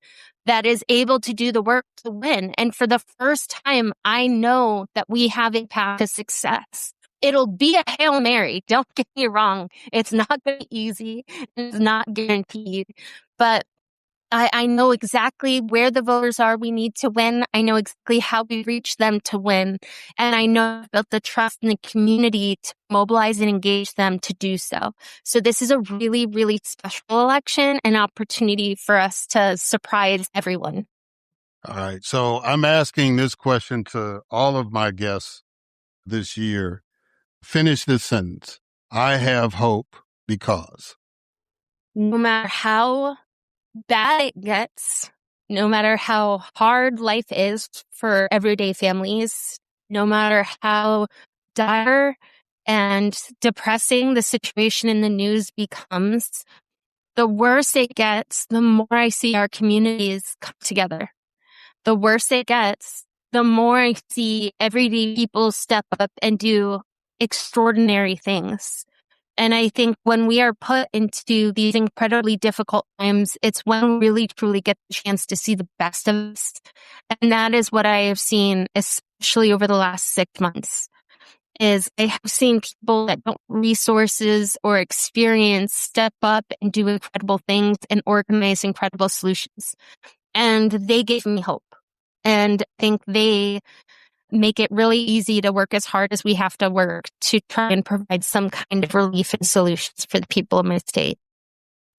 that is able to do the work to win. And for the first time, I know that we have a path to success. It'll be a Hail Mary. Don't get me wrong. It's not going to be easy. It's not guaranteed. But I know exactly where the voters are we need to win. I know exactly how we reach them to win. And I know about the trust in the community to mobilize and engage them to do so. So this is a really, really special election, an opportunity for us to surprise everyone. All right. So I'm asking this question to all of my guests this year. Finish this sentence. I have hope because. No matter how bad it gets, no matter how hard life is for everyday families, no matter how dire and depressing the situation in the news becomes, the worse it gets, the more I see our communities come together. The worse it gets, the more I see everyday people step up and do extraordinary things. And I think when we are put into these incredibly difficult times, it's when we really truly get the chance to see the best of us. And that is what I have seen, especially over the last 6 months, is I have seen people that don't have resources or experience step up and do incredible things and organize incredible solutions. And they gave me hope. And I think they make it really easy to work as hard as we have to work to try and provide some kind of relief and solutions for the people of my state.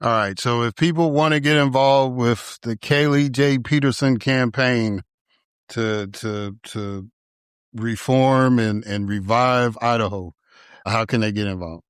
All right. So if people want to get involved with the Kaylee Jade Peterson campaign to reform and revive Idaho, How can they get involved?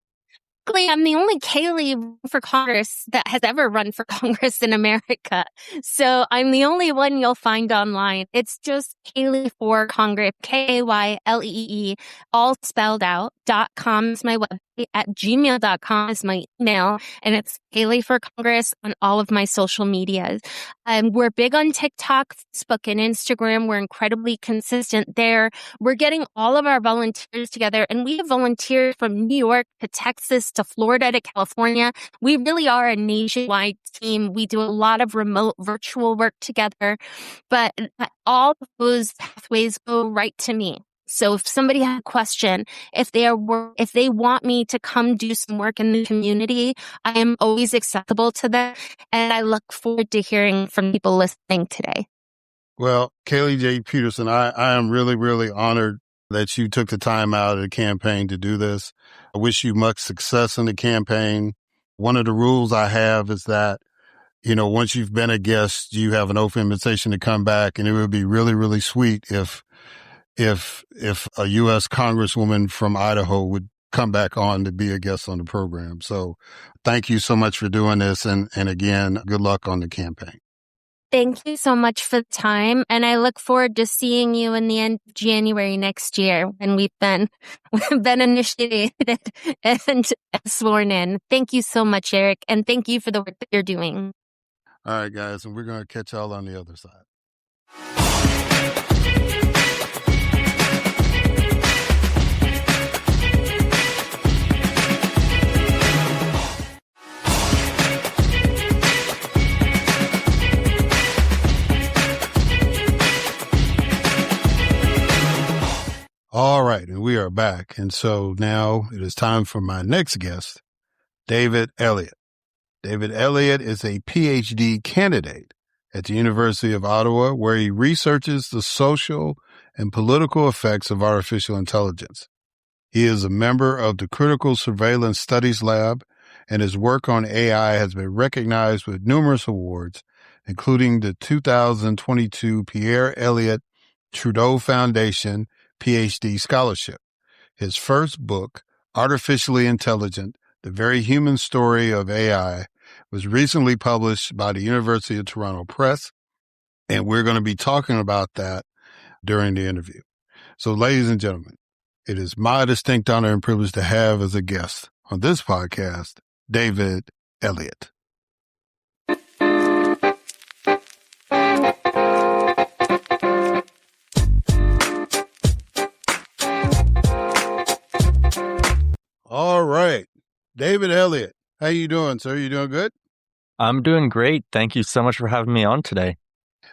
I'm the only Kaylee for Congress that has ever run for Congress in America. So I'm the only one you'll find online. It's just Kaylee for Congress, Kaylee, all spelled out. .com is my website. At gmail.com is my email. And it's Kaylee for Congress on all of my social medias. We're big on TikTok, Facebook, and Instagram. We're incredibly consistent there. We're getting all of our volunteers together, and we have volunteers from New York to Texas to Florida to California. We really are a nationwide team. We do a lot of remote virtual work together, but all of those pathways go right to me. So if somebody has a question, if they want me to come do some work in the community, I am always accessible to them. And I look forward to hearing from people listening today. Well, Kaylee Jade Peterson, I am really, really honored that you took the time out of the campaign to do this. I wish you much success in the campaign. One of the rules I have is that, once you've been a guest, you have an open invitation to come back, and it would be really, really sweet if a U.S. Congresswoman from Idaho would come back on to be a guest on the program. So thank you so much for doing this. And again, good luck on the campaign. Thank you so much for the time. And I look forward to seeing you in the end of January next year when we've been initiated and sworn in. Thank you so much, Erik. And thank you for the work that you're doing. All right, guys. And we're going to catch y'all on the other side. All right, and we are back. And so now it is time for my next guest, David Eliot. David Eliot is a PhD candidate at the University of Ottawa, where he researches the social and political effects of artificial intelligence. He is a member of the Critical Surveillance Studies Lab, and his work on AI has been recognized with numerous awards, including the 2022 Pierre Elliott Trudeau Foundation PhD scholarship. His first book, Artificially Intelligent, The Very Human Story of AI, was recently published by the University of Toronto Press, and we're going to be talking about that during the interview. So, ladies and gentlemen, it is my distinct honor and privilege to have as a guest on this podcast, David Eliot. All right. David Eliot, how you doing, sir? You doing good? I'm doing great. Thank you so much for having me on today.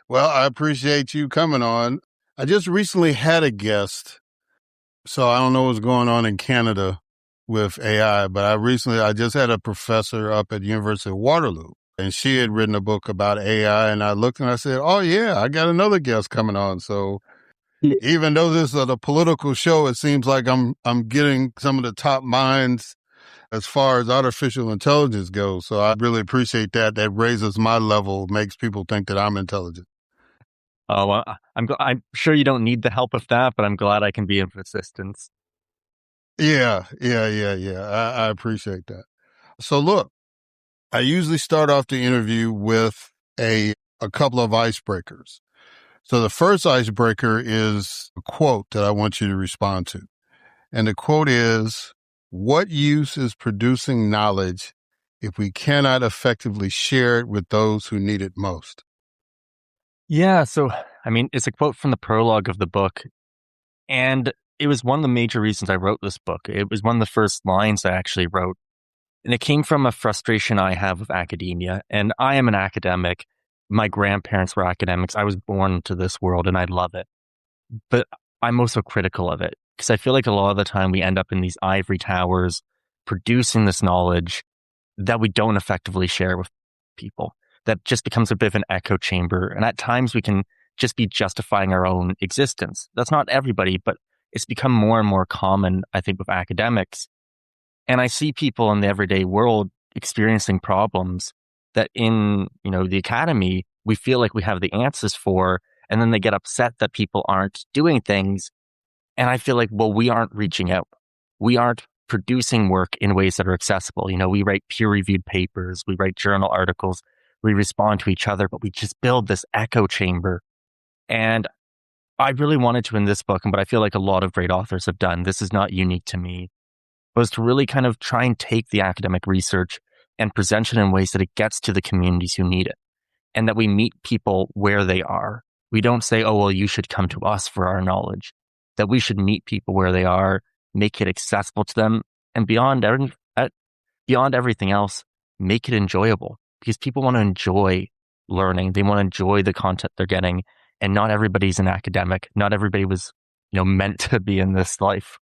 Well, I appreciate you coming on. I just recently had a guest, so I don't know what's going on in Canada with AI, but I just had a professor up at the University of Waterloo, and she had written a book about AI, and I looked and I said, oh yeah, I got another guest coming on. So even though this is a political show, it seems like I'm getting some of the top minds as far as artificial intelligence goes. So I really appreciate that. That raises my level, makes people think that I'm intelligent. Oh, well, I'm sure you don't need the help of that, but I'm glad I can be of assistance. Yeah. I appreciate that. So look, I usually start off the interview with a couple of icebreakers. So the first icebreaker is a quote that I want you to respond to. And the quote is, what use is producing knowledge if we cannot effectively share it with those who need it most? Yeah, so, it's a quote from the prologue of the book. And it was one of the major reasons I wrote this book. It was one of the first lines I actually wrote. And it came from a frustration I have with academia. And I am an academic. My grandparents were academics. I was born into this world and I love it. But I'm also critical of it because I feel like a lot of the time we end up in these ivory towers producing this knowledge that we don't effectively share with people. That just becomes a bit of an echo chamber. And at times we can just be justifying our own existence. That's not everybody, but it's become more and more common, I think, with academics. And I see people in the everyday world experiencing problems that in, the academy, we feel like we have the answers for, and then they get upset that people aren't doing things. And I feel like, well, we aren't reaching out. We aren't producing work in ways that are accessible. We write peer-reviewed papers, we write journal articles, we respond to each other, but we just build this echo chamber. And I really wanted to in this book, but I feel like a lot of great authors have done, this is not unique to me, was to really kind of try and take the academic research and present it in ways that it gets to the communities who need it, and that we meet people where they are. We don't say, oh, well, you should come to us for our knowledge. That we should meet people where they are, make it accessible to them, and beyond everything else, make it enjoyable. Because people want to enjoy learning. They want to enjoy the content they're getting. And not everybody's an academic. Not everybody was, meant to be in this life.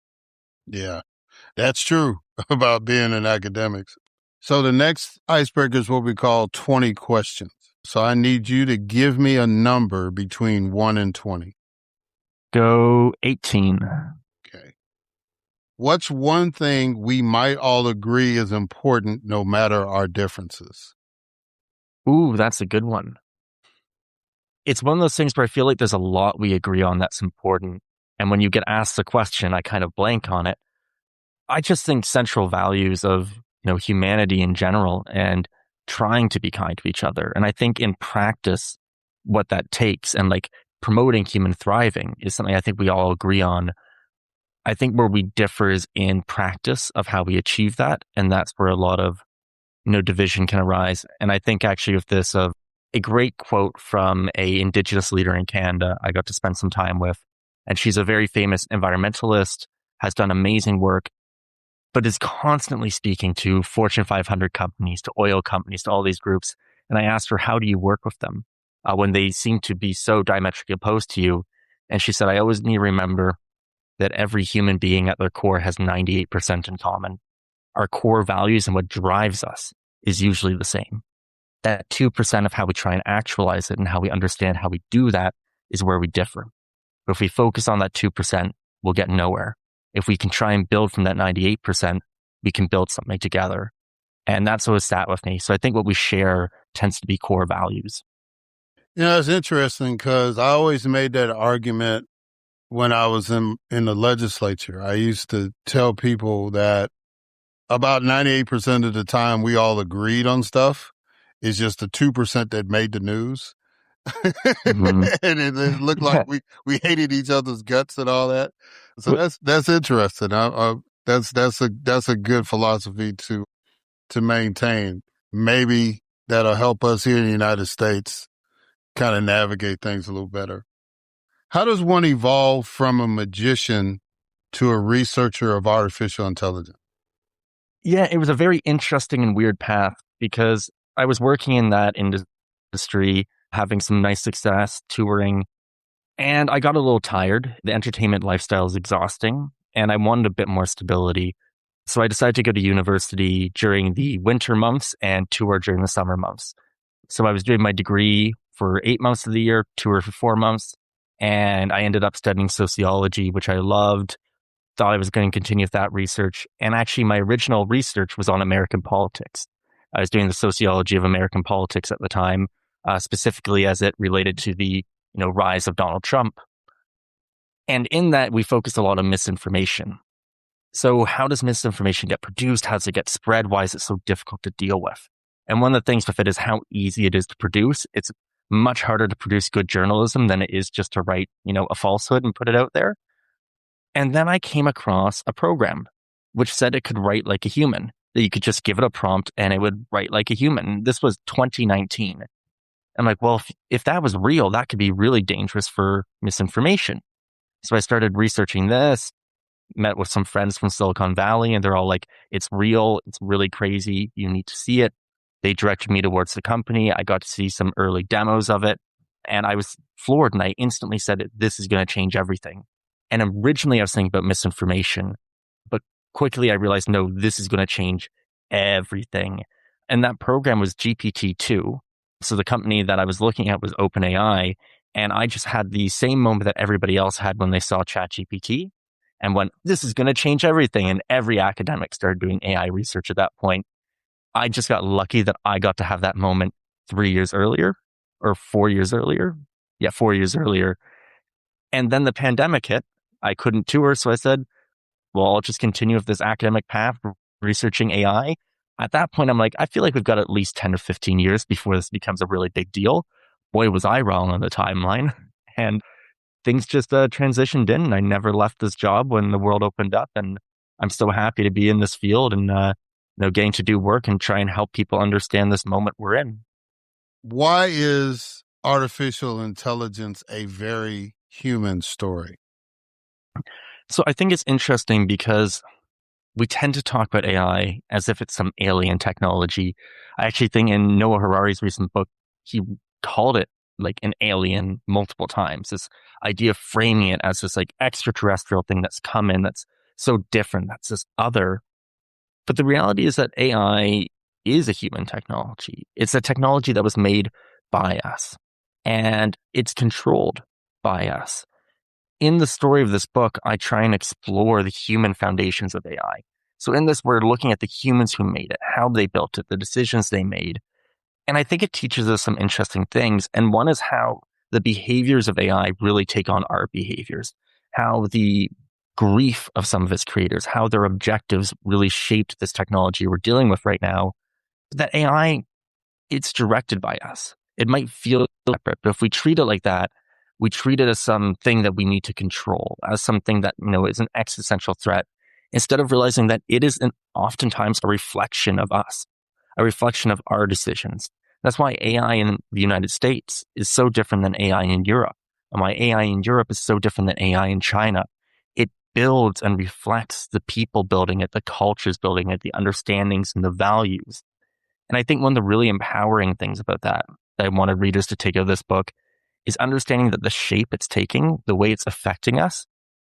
Yeah, that's true about being in academics. So the next icebreaker is what we call 20 questions. So I need you to give me a number between 1 and 20. Go 18. Okay. What's one thing we might all agree is important no matter our differences? Ooh, that's a good one. It's one of those things where I feel like there's a lot we agree on that's important. And when you get asked the question, I kind of blank on it. I just think central values of, humanity in general and trying to be kind to each other. And I think in practice, what that takes and promoting human thriving is something I think we all agree on. I think where we differ is in practice of how we achieve that. And that's where a lot of, division can arise. And I think actually with this, a great quote from a Indigenous leader in Canada I got to spend some time with. And she's a very famous environmentalist, has done amazing work, but is constantly speaking to Fortune 500 companies, to oil companies, to all these groups. And I asked her, how do you work with them when they seem to be so diametrically opposed to you? And she said, I always need to remember that every human being at their core has 98% in common. Our core values and what drives us is usually the same. That 2% of how we try and actualize it and how we understand how we do that is where we differ. But if we focus on that 2%, we'll get nowhere. If we can try and build from that 98%, we can build something together. And that's what sat with me. So I think what we share tends to be core values. It's interesting because I always made that argument when I was in the legislature. I used to tell people that about 98% of the time we all agreed on stuff. It's just the 2% that made the news. Mm-hmm. And it looked like we hated each other's guts and all that. So that's interesting. That's a good philosophy to maintain. Maybe that'll help us here in the United States kind of navigate things a little better. How does one evolve from a magician to a researcher of artificial intelligence? Yeah, it was a very interesting and weird path because I was working in that industry, having some nice success, touring, and I got a little tired. The entertainment lifestyle is exhausting, and I wanted a bit more stability. So I decided to go to university during the winter months and tour during the summer months. So I was doing my degree for 8 months of the year, tour for 4 months, and I ended up studying sociology, which I loved. Thought I was going to continue with that research. And actually, my original research was on American politics. I was doing the sociology of American politics at the time, specifically as it related to the rise of Donald Trump. And in that, we focused a lot on misinformation. So how does misinformation get produced? How does it get spread? Why is it so difficult to deal with? And one of the things with it is how easy it is to produce. It's much harder to produce good journalism than it is just to write, a falsehood and put it out there. And then I came across a program which said it could write like a human, that you could just give it a prompt and it would write like a human. This was 2019. I'm like, well, if that was real, that could be really dangerous for misinformation. So I started researching this, met with some friends from Silicon Valley, and they're all like, it's real. It's really crazy. You need to see it. They directed me towards the company. I got to see some early demos of it, and I was floored, and I instantly said, this is going to change everything. And originally I was thinking about misinformation, but quickly I realized, no, this is going to change everything. And that program was GPT-2. So the company that I was looking at was OpenAI. And I just had the same moment that everybody else had when they saw ChatGPT and went, this is going to change everything. And every academic started doing AI research at that point. I just got lucky that I got to have that moment 3 years earlier or 4 years earlier. Yeah, 4 years earlier. And then the pandemic hit. I couldn't tour. So I said, well, I'll just continue with this academic path, researching AI. At that point, I'm like, I feel like we've got at least 10 or 15 years before this becomes a really big deal. Boy, was I wrong on the timeline. And things just transitioned in. I never left this job when the world opened up. And I'm so happy to be in this field and, getting to do work and try and help people understand this moment we're in. Why is artificial intelligence a very human story? So I think it's interesting because we tend to talk about AI as if it's some alien technology. I actually think in Noah Harari's recent book, he called it like an alien multiple times. This idea of framing it as this like extraterrestrial thing that's come in that's so different, that's this other. But the reality is that AI is a human technology. It's a technology that was made by us and it's controlled by us. In the story of this book, I try and explore the human foundations of AI. So in this, we're looking at the humans who made it, how they built it, the decisions they made. And I think it teaches us some interesting things. And one is how the behaviors of AI really take on our behaviors, how the grief of some of its creators, how their objectives really shaped this technology we're dealing with right now. That AI, it's directed by us. It might feel separate, but if we treat it like that, we treat it as something that we need to control, as something that, is an existential threat, instead of realizing that it is oftentimes a reflection of us, a reflection of our decisions. That's why AI in the United States is so different than AI in Europe, and why AI in Europe is so different than AI in China. It builds and reflects the people building it, the cultures building it, the understandings and the values. And I think one of the really empowering things about that I wanted readers to take out of this book is understanding that the shape it's taking, the way it's affecting us,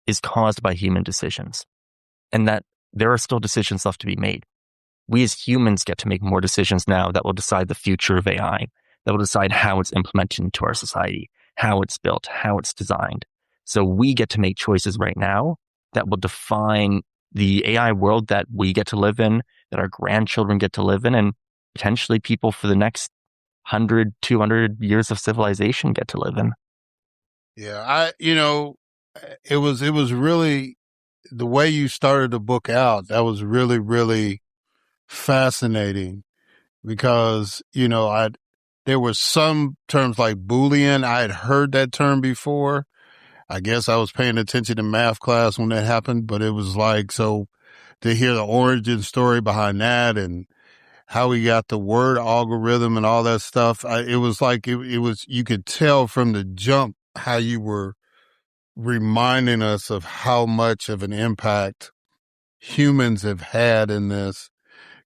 is caused by human decisions. And that there are still decisions left to be made. We as humans get to make more decisions now that will decide the future of AI, that will decide how it's implemented into our society, how it's built, how it's designed. So we get to make choices right now that will define the AI world that we get to live in, that our grandchildren get to live in, and potentially people for the next 100, 200 years of civilization get to live in. Yeah, it was really the way you started the book out. That was really, really fascinating because, there were some terms like Boolean. I had heard that term before. I guess I was paying attention in math class when that happened, but it was like, so to hear the origin story behind that and how we got the word algorithm and all that stuff. It was like, it was, you could tell from the jump how you were reminding us of how much of an impact humans have had in this.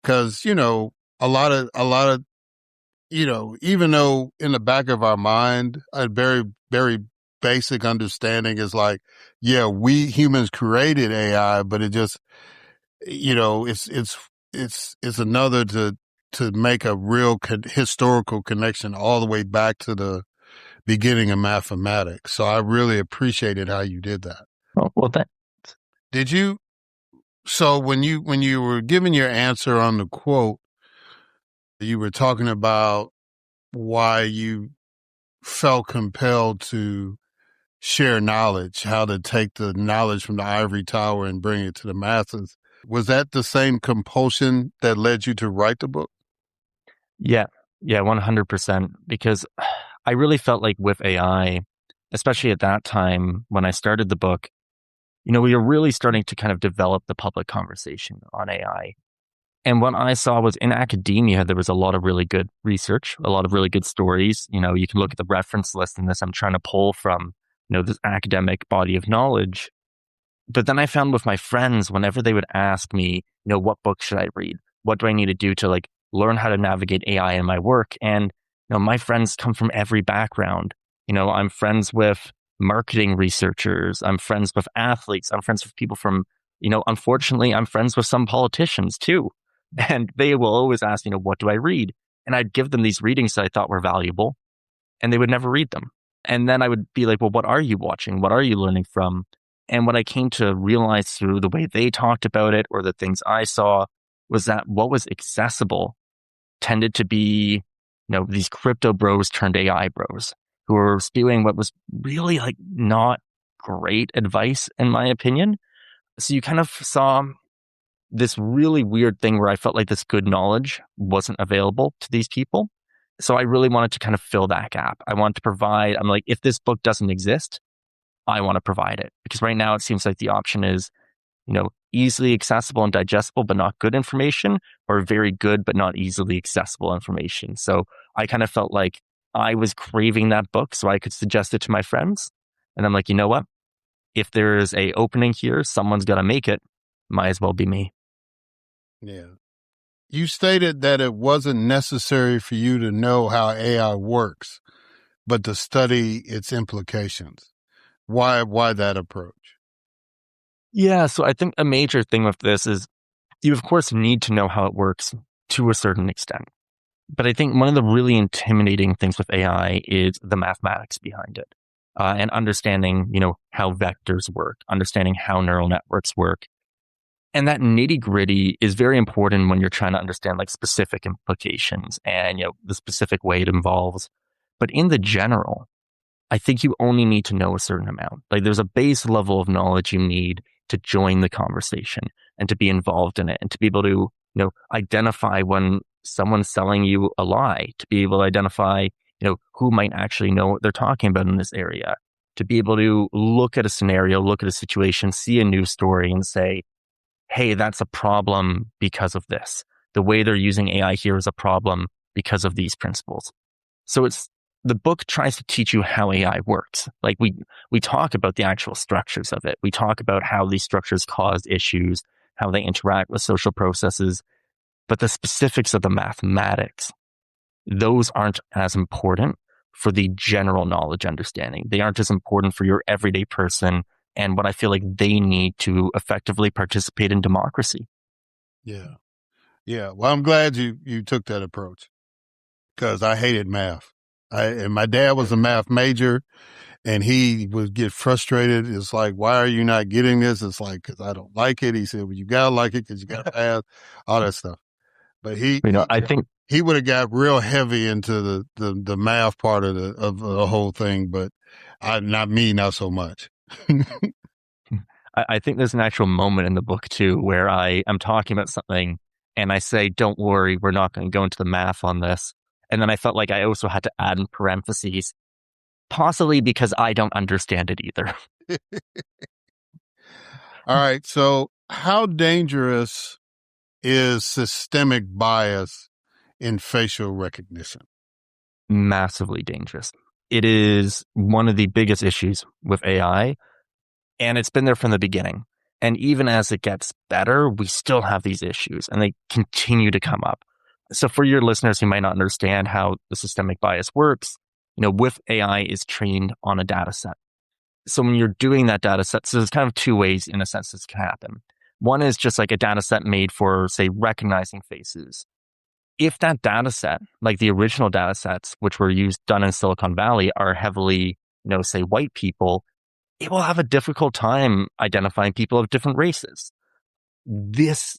Cause, a lot of, even though in the back of our mind, a very, very basic understanding is like, yeah, we humans created AI, but it just, it's another to make a real historical connection all the way back to the beginning of mathematics. So I really appreciated how you did that. Oh, well, thanks. Did you? So when you were giving your answer on the quote, you were talking about why you felt compelled to share knowledge, how to take the knowledge from the ivory tower and bring it to the masses. Was that the same compulsion that led you to write the book? Yeah, 100%. Because I really felt like with AI, especially at that time when I started the book, we were really starting to kind of develop the public conversation on AI. And what I saw was in academia, there was a lot of really good research, a lot of really good stories. You can look at the reference list in this. I'm trying to pull from, this academic body of knowledge. But then I found with my friends, whenever they would ask me, what book should I read? What do I need to do to learn how to navigate AI in my work? And, my friends come from every background. I'm friends with marketing researchers. I'm friends with athletes. I'm friends with people from, unfortunately, I'm friends with some politicians too. And they will always ask, what do I read? And I'd give them these readings that I thought were valuable, and they would never read them. And then I would be like, well, what are you watching? What are you learning from? And what I came to realize through the way they talked about it or the things I saw was that what was accessible tended to be, these crypto bros turned AI bros who were spewing what was really not great advice, in my opinion. So you kind of saw this really weird thing where I felt like this good knowledge wasn't available to these people. So I really wanted to kind of fill that gap. I wanted to provide, I'm like, if this book doesn't exist, I want to provide it. Because right now it seems like the option is, easily accessible and digestible, but not good information, or very good, but not easily accessible information. So I kind of felt like I was craving that book so I could suggest it to my friends. And I'm like, you know what? If there's a opening here, someone's got to make it. Might as well be me. Yeah. You stated that it wasn't necessary for you to know how AI works, but to study its implications. Why that approach? Yeah, so I think a major thing with this is you, of course, need to know how it works to a certain extent. But I think one of the really intimidating things with AI is the mathematics behind it, and understanding, how vectors work, understanding how neural networks work. And that nitty gritty is very important when you're trying to understand like specific implications and, the specific way it involves. But in the general, I think you only need to know a certain amount. Like there's a base level of knowledge you need to join the conversation and to be involved in it and to be able to, identify when someone's selling you a lie, to be able to identify, who might actually know what they're talking about in this area, to be able to look at a scenario, look at a situation, see a news story and say, hey, that's a problem because of this. The way they're using AI here is a problem because of these principles. So the book tries to teach you how AI works. Like we talk about the actual structures of it. We talk about how these structures cause issues, how they interact with social processes, but the specifics of the mathematics, those aren't as important for the general knowledge understanding. They aren't as important for your everyday person and what I feel like they need to effectively participate in democracy. Yeah. Yeah. Well, I'm glad you took that approach because I hated math. And my dad was a math major and he would get frustrated. It's like, why are you not getting this? It's like, because I don't like it. He said, well, you got to like it because you got to pass, all that stuff. But I think he would have got real heavy into the math part of the whole thing, but not so much. I think there's an actual moment in the book too where I am talking about something and I say, don't worry, we're not going to go into the math on this. And then I felt like I also had to add in parentheses, possibly because I don't understand it either. All right. So how dangerous is systemic bias in facial recognition? Massively dangerous. It is one of the biggest issues with AI, and it's been there from the beginning. And even as it gets better, we still have these issues and they continue to come up. So for your listeners who might not understand how the systemic bias works, with AI is trained on a data set. So when you're doing that data set, so there's kind of two ways in a sense this can happen. One is just like a data set made for, say, recognizing faces. If that data set, like the original data sets, which were done in Silicon Valley, are heavily, say white people, it will have a difficult time identifying people of different races. This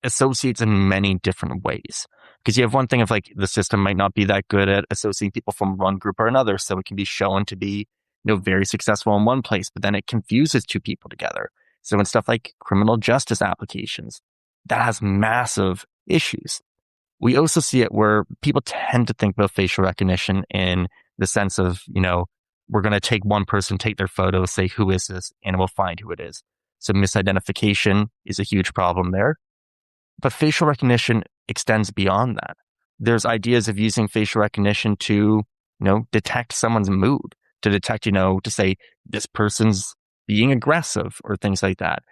associates in many different ways. Because you have one thing of like the system might not be that good at associating people from one group or another. So it can be shown to be, very successful in one place, but then it confuses two people together. So in stuff like criminal justice applications, that has massive issues. We also see it where people tend to think about facial recognition in the sense of, we're going to take one person, take their photo, say, who is this? And we'll find who it is. So misidentification is a huge problem there. But facial recognition extends beyond that. There's ideas of using facial recognition to, detect someone's mood, to detect, to say this person's being aggressive or things like that.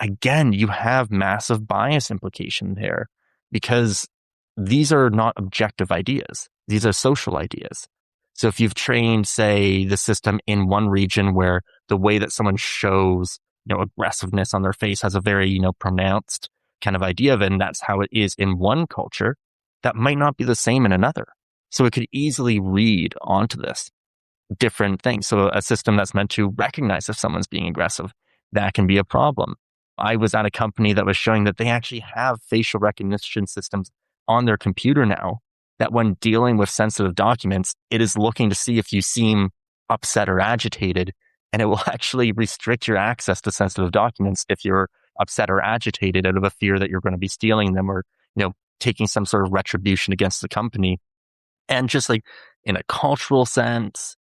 Again, you have massive bias implication there because these are not objective ideas. These are social ideas. So if you've trained, say, the system in one region where the way that someone shows, aggressiveness on their face has a very, pronounced kind of idea of it, and that's how it is in one culture, that might not be the same in another. So it could easily read onto this different things. So a system that's meant to recognize if someone's being aggressive, that can be a problem. I was at a company that was showing that they actually have facial recognition systems on their computer now that when dealing with sensitive documents, it is looking to see if you seem upset or agitated and it will actually restrict your access to sensitive documents if you're upset or agitated out of a fear that you're going to be stealing them or, taking some sort of retribution against the company. And just like in a cultural sense,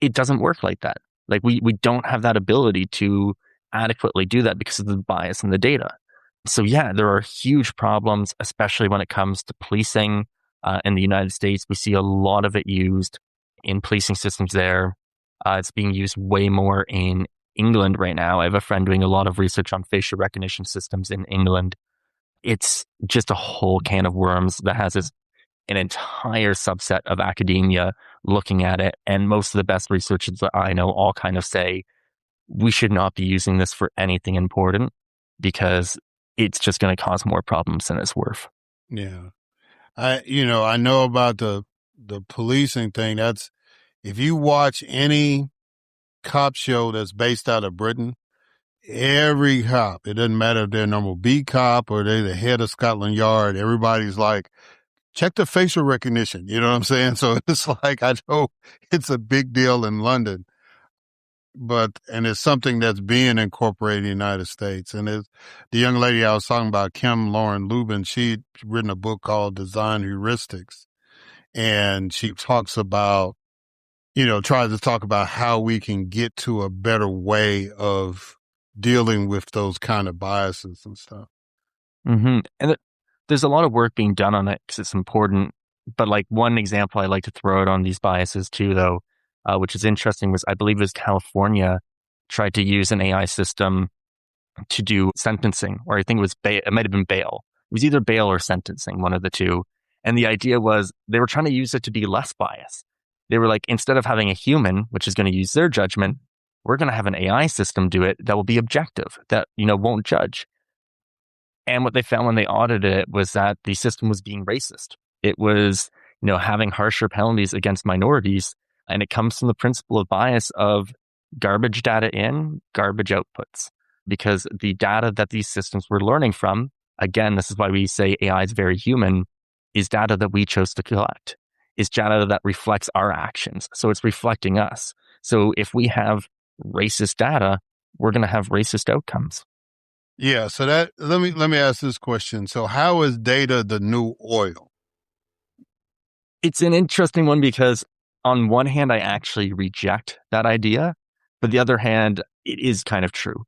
it doesn't work like that. Like we don't have that ability to adequately do that because of the bias in the data. So yeah, there are huge problems, especially when it comes to policing in the United States. We see a lot of it used in policing systems there. It's being used way more in England right now. I have a friend doing a lot of research on facial recognition systems in England. It's just a whole can of worms that has an entire subset of academia looking at it. And most of the best researchers that I know all kind of say, we should not be using this for anything important because it's just going to cause more problems than it's worth. Yeah. I know about the policing thing. That's, if you watch any cop show that's based out of Britain, every cop, it doesn't matter if they're a normal B cop or they're the head of Scotland Yard, everybody's like, check the facial recognition. You know what I'm saying? So it's like, I know it's a big deal in London, and it's something that's being incorporated in the United States. And the young lady I was talking about, Kim Lauren Lubin, she'd written a book called Design Heuristics. And she talks about, tries to talk about how we can get to a better way of dealing with those kind of biases and stuff. Mm-hmm. And there's a lot of work being done on it because it's important. But like one example I like to throw out on these biases too, though, which is interesting, was I believe it was California tried to use an AI system to do sentencing, or I think it might have been bail. It was either bail or sentencing, one of the two. And the idea was they were trying to use it to be less biased. They were like, instead of having a human, which is going to use their judgment, we're going to have an AI system do it that will be objective, that, won't judge. And what they found when they audited it was that the system was being racist. It was, having harsher penalties against minorities. And it comes from the principle of bias of garbage data in, garbage outputs. Because the data that these systems were learning from, again, this is why we say AI is very human, is data that we chose to collect, is data that reflects our actions. So it's reflecting us. So if we have racist data, we're going to have racist outcomes. Yeah. So let me ask this question. So how is data the new oil? It's an interesting one because on one hand, I actually reject that idea, but the other hand, it is kind of true.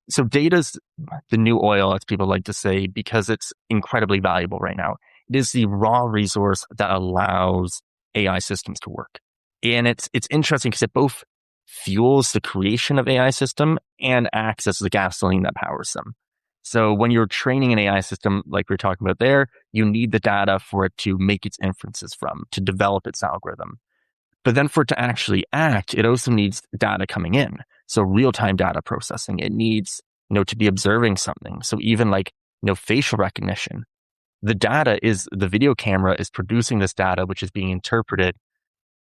So data's the new oil, as people like to say, because it's incredibly valuable right now. It is the raw resource that allows AI systems to work. And it's interesting because it both fuels the creation of AI system and acts as the gasoline that powers them. So when you're training an AI system, like we were talking about there, you need the data for it to make its inferences from, to develop its algorithm. But then for it to actually act, it also needs data coming in. So real-time data processing. It needs, to be observing something. So even like, facial recognition. The video camera is producing this data, which is being interpreted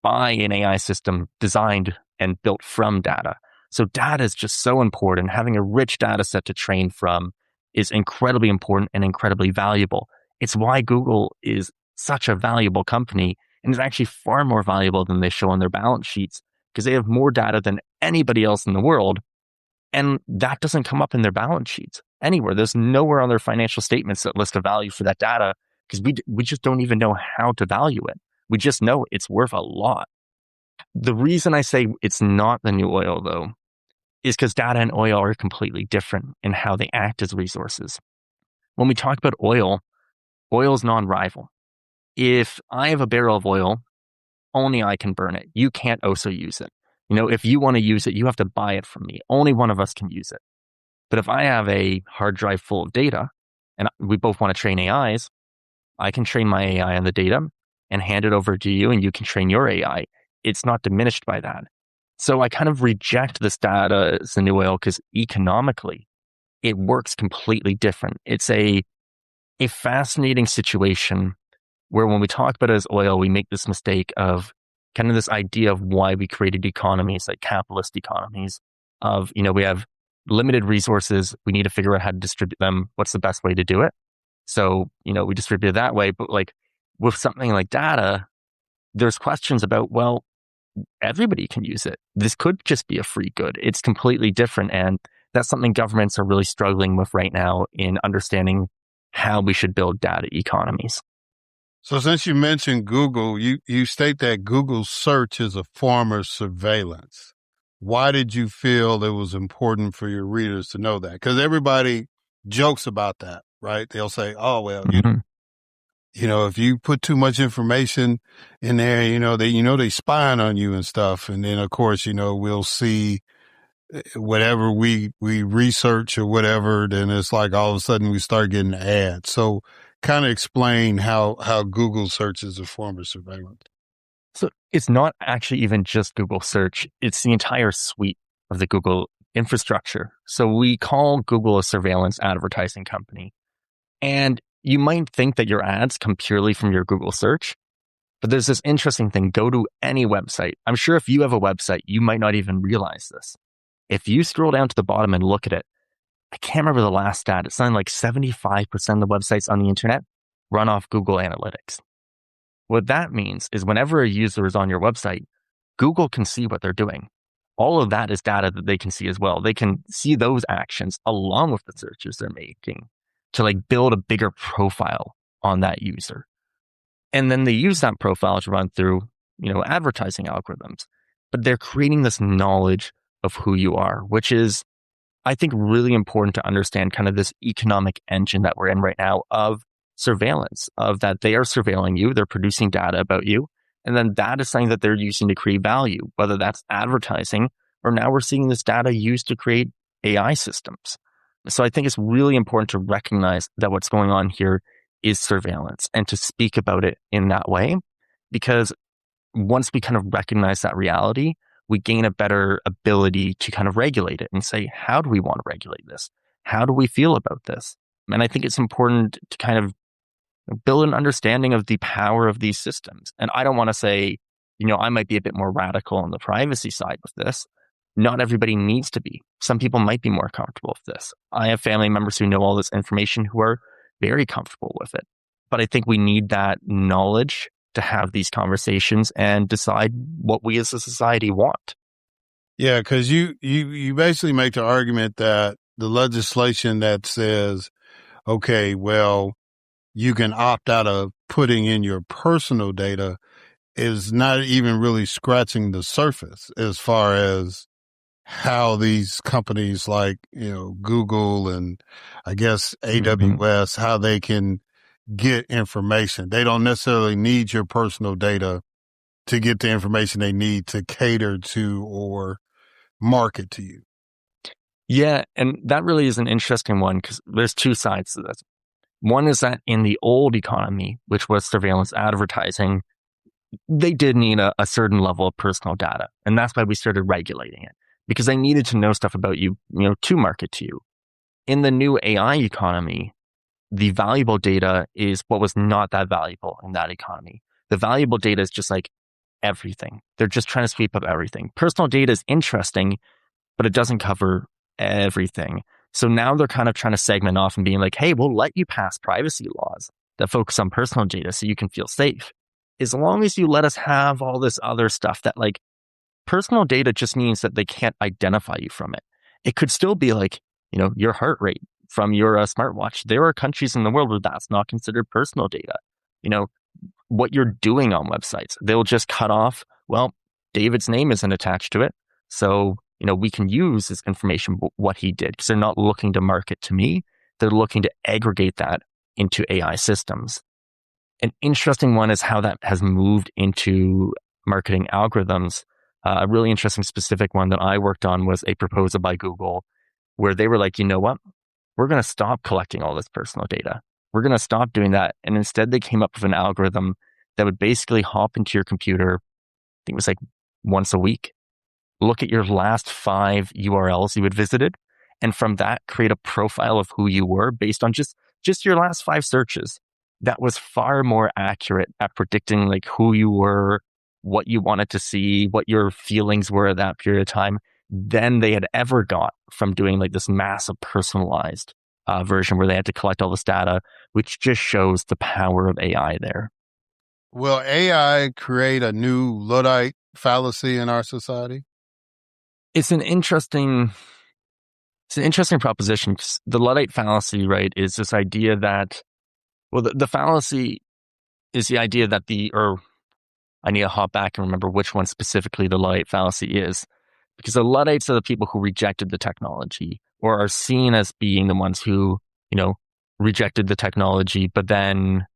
by an AI system designed and built from data. So data is just so important. Having a rich data set to train from is incredibly important and incredibly valuable. It's why Google is such a valuable company and is actually far more valuable than they show on their balance sheets because they have more data than anybody else in the world. And that doesn't come up in their balance sheets anywhere. There's nowhere on their financial statements that list a value for that data because we just don't even know how to value it. We just know it's worth a lot. The reason I say it's not the new oil, though, is because data and oil are completely different in how they act as resources. When we talk about oil is non-rival. If I have a barrel of oil, only I can burn it. You can't also use it. If you want to use it, you have to buy it from me. Only one of us can use it. But if I have a hard drive full of data and we both want to train AIs, I can train my AI on the data and hand it over to you and you can train your AI. It's not diminished by that. So I kind of reject this data as the new oil because economically, it works completely different. It's a fascinating situation where when we talk about it as oil, we make this mistake of kind of this idea of why we created economies, like capitalist economies of, we have limited resources. We need to figure out how to distribute them. What's the best way to do it? So, we distribute it that way. But like with something like data, there's questions about, well, everybody can use it. This could just be a free good. It's completely different. And that's something governments are really struggling with right now in understanding how we should build data economies. So since you mentioned Google, you state that Google search is a form of surveillance. Why did you feel it was important for your readers to know that? Because everybody jokes about that, right? They'll say, oh, well, if you put too much information in there, they spying on you and stuff. And then, of course, we'll see whatever we research or whatever, then it's like all of a sudden we start getting ads. So kind of explain how Google search is a form of surveillance. So it's not actually even just Google search. It's the entire suite of the Google infrastructure. So we call Google a surveillance advertising company. And you might think that your ads come purely from your Google search, but there's this interesting thing. Go to any website. I'm sure if you have a website, you might not even realize this. If you scroll down to the bottom and look at it, I can't remember the last stat. It's something like 75% of the websites on the internet run off Google Analytics. What that means is whenever a user is on your website, Google can see what they're doing. All of that is data that they can see as well. They can see those actions along with the searches they're making to build a bigger profile on that user. And then they use that profile to run through, advertising algorithms. But they're creating this knowledge of who you are, which is, I think, really important to understand kind of this economic engine that we're in right now of surveillance, of that they are surveilling you, they're producing data about you, and then that is something that they're using to create value, whether that's advertising or now we're seeing this data used to create AI systems. So I think it's really important to recognize that what's going on here is surveillance and to speak about it in that way, because once we kind of recognize that reality, we gain a better ability to kind of regulate it and say, how do we want to regulate this? How do we feel about this? And I think it's important to kind of build an understanding of the power of these systems. And I don't want to say, I might be a bit more radical on the privacy side with this. Not everybody needs to be. Some people might be more comfortable with this. I have family members who know all this information who are very comfortable with it. But I think we need that knowledge to have these conversations and decide what we as a society want. Yeah, because you basically make the argument that the legislation that says, okay, well, you can opt out of putting in your personal data is not even really scratching the surface as far as how these companies like, Google and I guess AWS, how they can get information. They don't necessarily need your personal data to get the information they need to cater to or market to you. Yeah, and that really is an interesting one because there's two sides to this. One is that in the old economy, which was surveillance advertising, they did need a certain level of personal data. And that's why we started regulating it, because they needed to know stuff about you, to market to you. In the new AI economy, the valuable data is what was not that valuable in that economy. The valuable data is just like everything. They're just trying to sweep up everything. Personal data is interesting, but it doesn't cover everything. So now they're kind of trying to segment off and being like, hey, we'll let you pass privacy laws that focus on personal data so you can feel safe. As long as you let us have all this other stuff that personal data just means that they can't identify you from it. It could still be your heart rate from your smartwatch. There are countries in the world where that's not considered personal data. What you're doing on websites, they'll just cut off, well, David's name isn't attached to it. So, we can use this information, what he did, because they're not looking to market to me. They're looking to aggregate that into AI systems. An interesting one is how that has moved into marketing algorithms. A really interesting specific one that I worked on was a proposal by Google where they were like, you know what? We're going to stop collecting all this personal data. We're going to stop doing that. And instead they came up with an algorithm that would basically hop into your computer, I think it was once a week, look at your last 5 URLs you had visited, and from that create a profile of who you were based on just your last 5 searches. That was far more accurate at predicting who you were, what you wanted to see, what your feelings were at that period of time than they had ever got from doing this massive personalized version where they had to collect all this data, which just shows the power of AI there. Will AI create a new Luddite fallacy in our society? It's an interesting proposition, 'cause the Luddite fallacy, right, is this idea that, well, the fallacy is the idea that I need to hop back and remember which one specifically the Luddite fallacy is, because the Luddites are the people who rejected the technology, or are seen as being the ones who, rejected the technology, but then,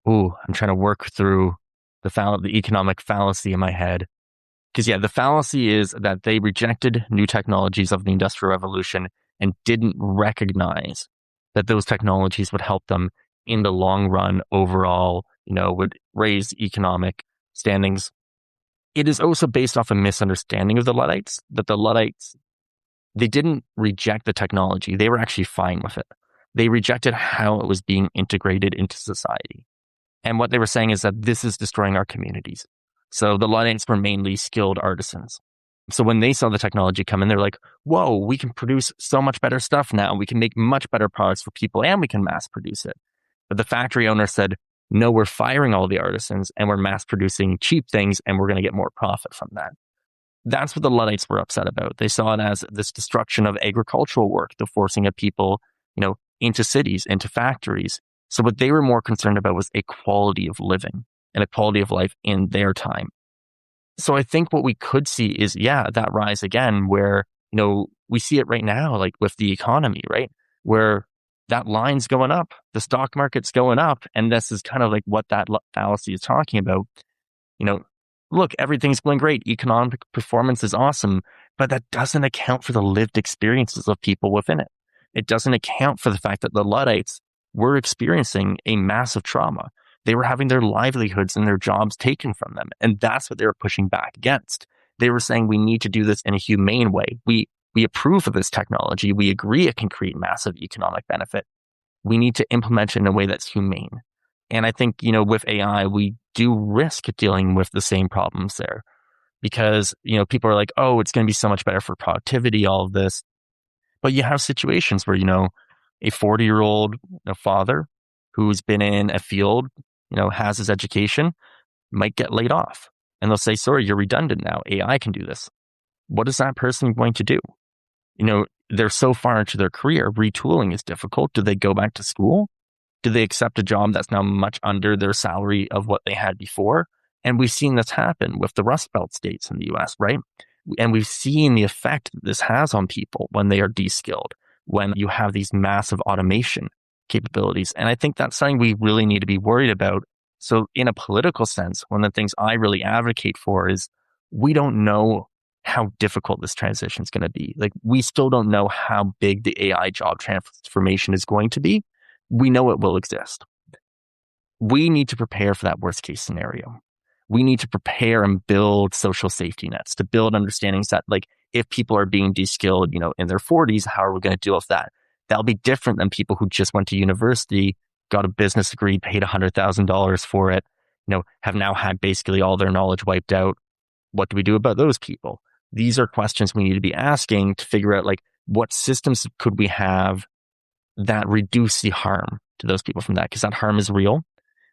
I'm trying to work through the economic fallacy in my head. Because the fallacy is that they rejected new technologies of the Industrial Revolution and didn't recognize that those technologies would help them in the long run overall, would raise economic standings. It is also based off a misunderstanding of the Luddites, that the Luddites, they didn't reject the technology. They were actually fine with it. They rejected how it was being integrated into society. And what they were saying is that this is destroying our communities. So the Luddites were mainly skilled artisans. So when they saw the technology come in, they're like, whoa, we can produce so much better stuff now. We can make much better products for people, and we can mass produce it. But the factory owner said, no, we're firing all the artisans and we're mass producing cheap things, and we're going to get more profit from that. That's what the Luddites were upset about. They saw it as this destruction of agricultural work, the forcing of people, into cities, into factories. So what they were more concerned about was a quality of living and a quality of life in their time. So I think what we could see is, that rise again, where, we see it right now, like with the economy, right? Where that line's going up, the stock market's going up. And this is kind of like what that fallacy is talking about. Look, everything's going great. Economic performance is awesome, but that doesn't account for the lived experiences of people within it. It doesn't account for the fact that the Luddites were experiencing a massive trauma. They were having their livelihoods and their jobs taken from them. And that's what they were pushing back against. They were saying, we need to do this in a humane way. We approve of this technology. We agree it can create massive economic benefit. We need to implement it in a way that's humane. And I think, with AI, we do risk dealing with the same problems there, because, people are like, oh, it's going to be so much better for productivity, all of this. But you have situations where, a 40-year-old father who's been in a field, has his education, might get laid off. And they'll say, sorry, you're redundant now. AI can do this. What is that person going to do? They're so far into their career. Retooling is difficult. Do they go back to school? Do they accept a job that's now much under their salary of what they had before? And we've seen this happen with the Rust Belt states in the US, right? And we've seen the effect that this has on people when they are de-skilled, when you have these massive automation capabilities. And I think that's something we really need to be worried about. So in a political sense, one of the things I really advocate for is, we don't know how difficult this transition is going to be. Like, we still don't know how big the AI job transformation is going to be. We know it will exist. We need to prepare for that worst case scenario. We need to prepare and build social safety nets, to build understandings that, like, if people are being de-skilled, in their 40s, how are we going to deal with that? That'll be different than people who just went to university, got a business degree, paid $100,000 for it, have now had basically all their knowledge wiped out. What do we do about those people? These are questions we need to be asking to figure out, like, what systems could we have that reduce the harm to those people from that? Because that harm is real.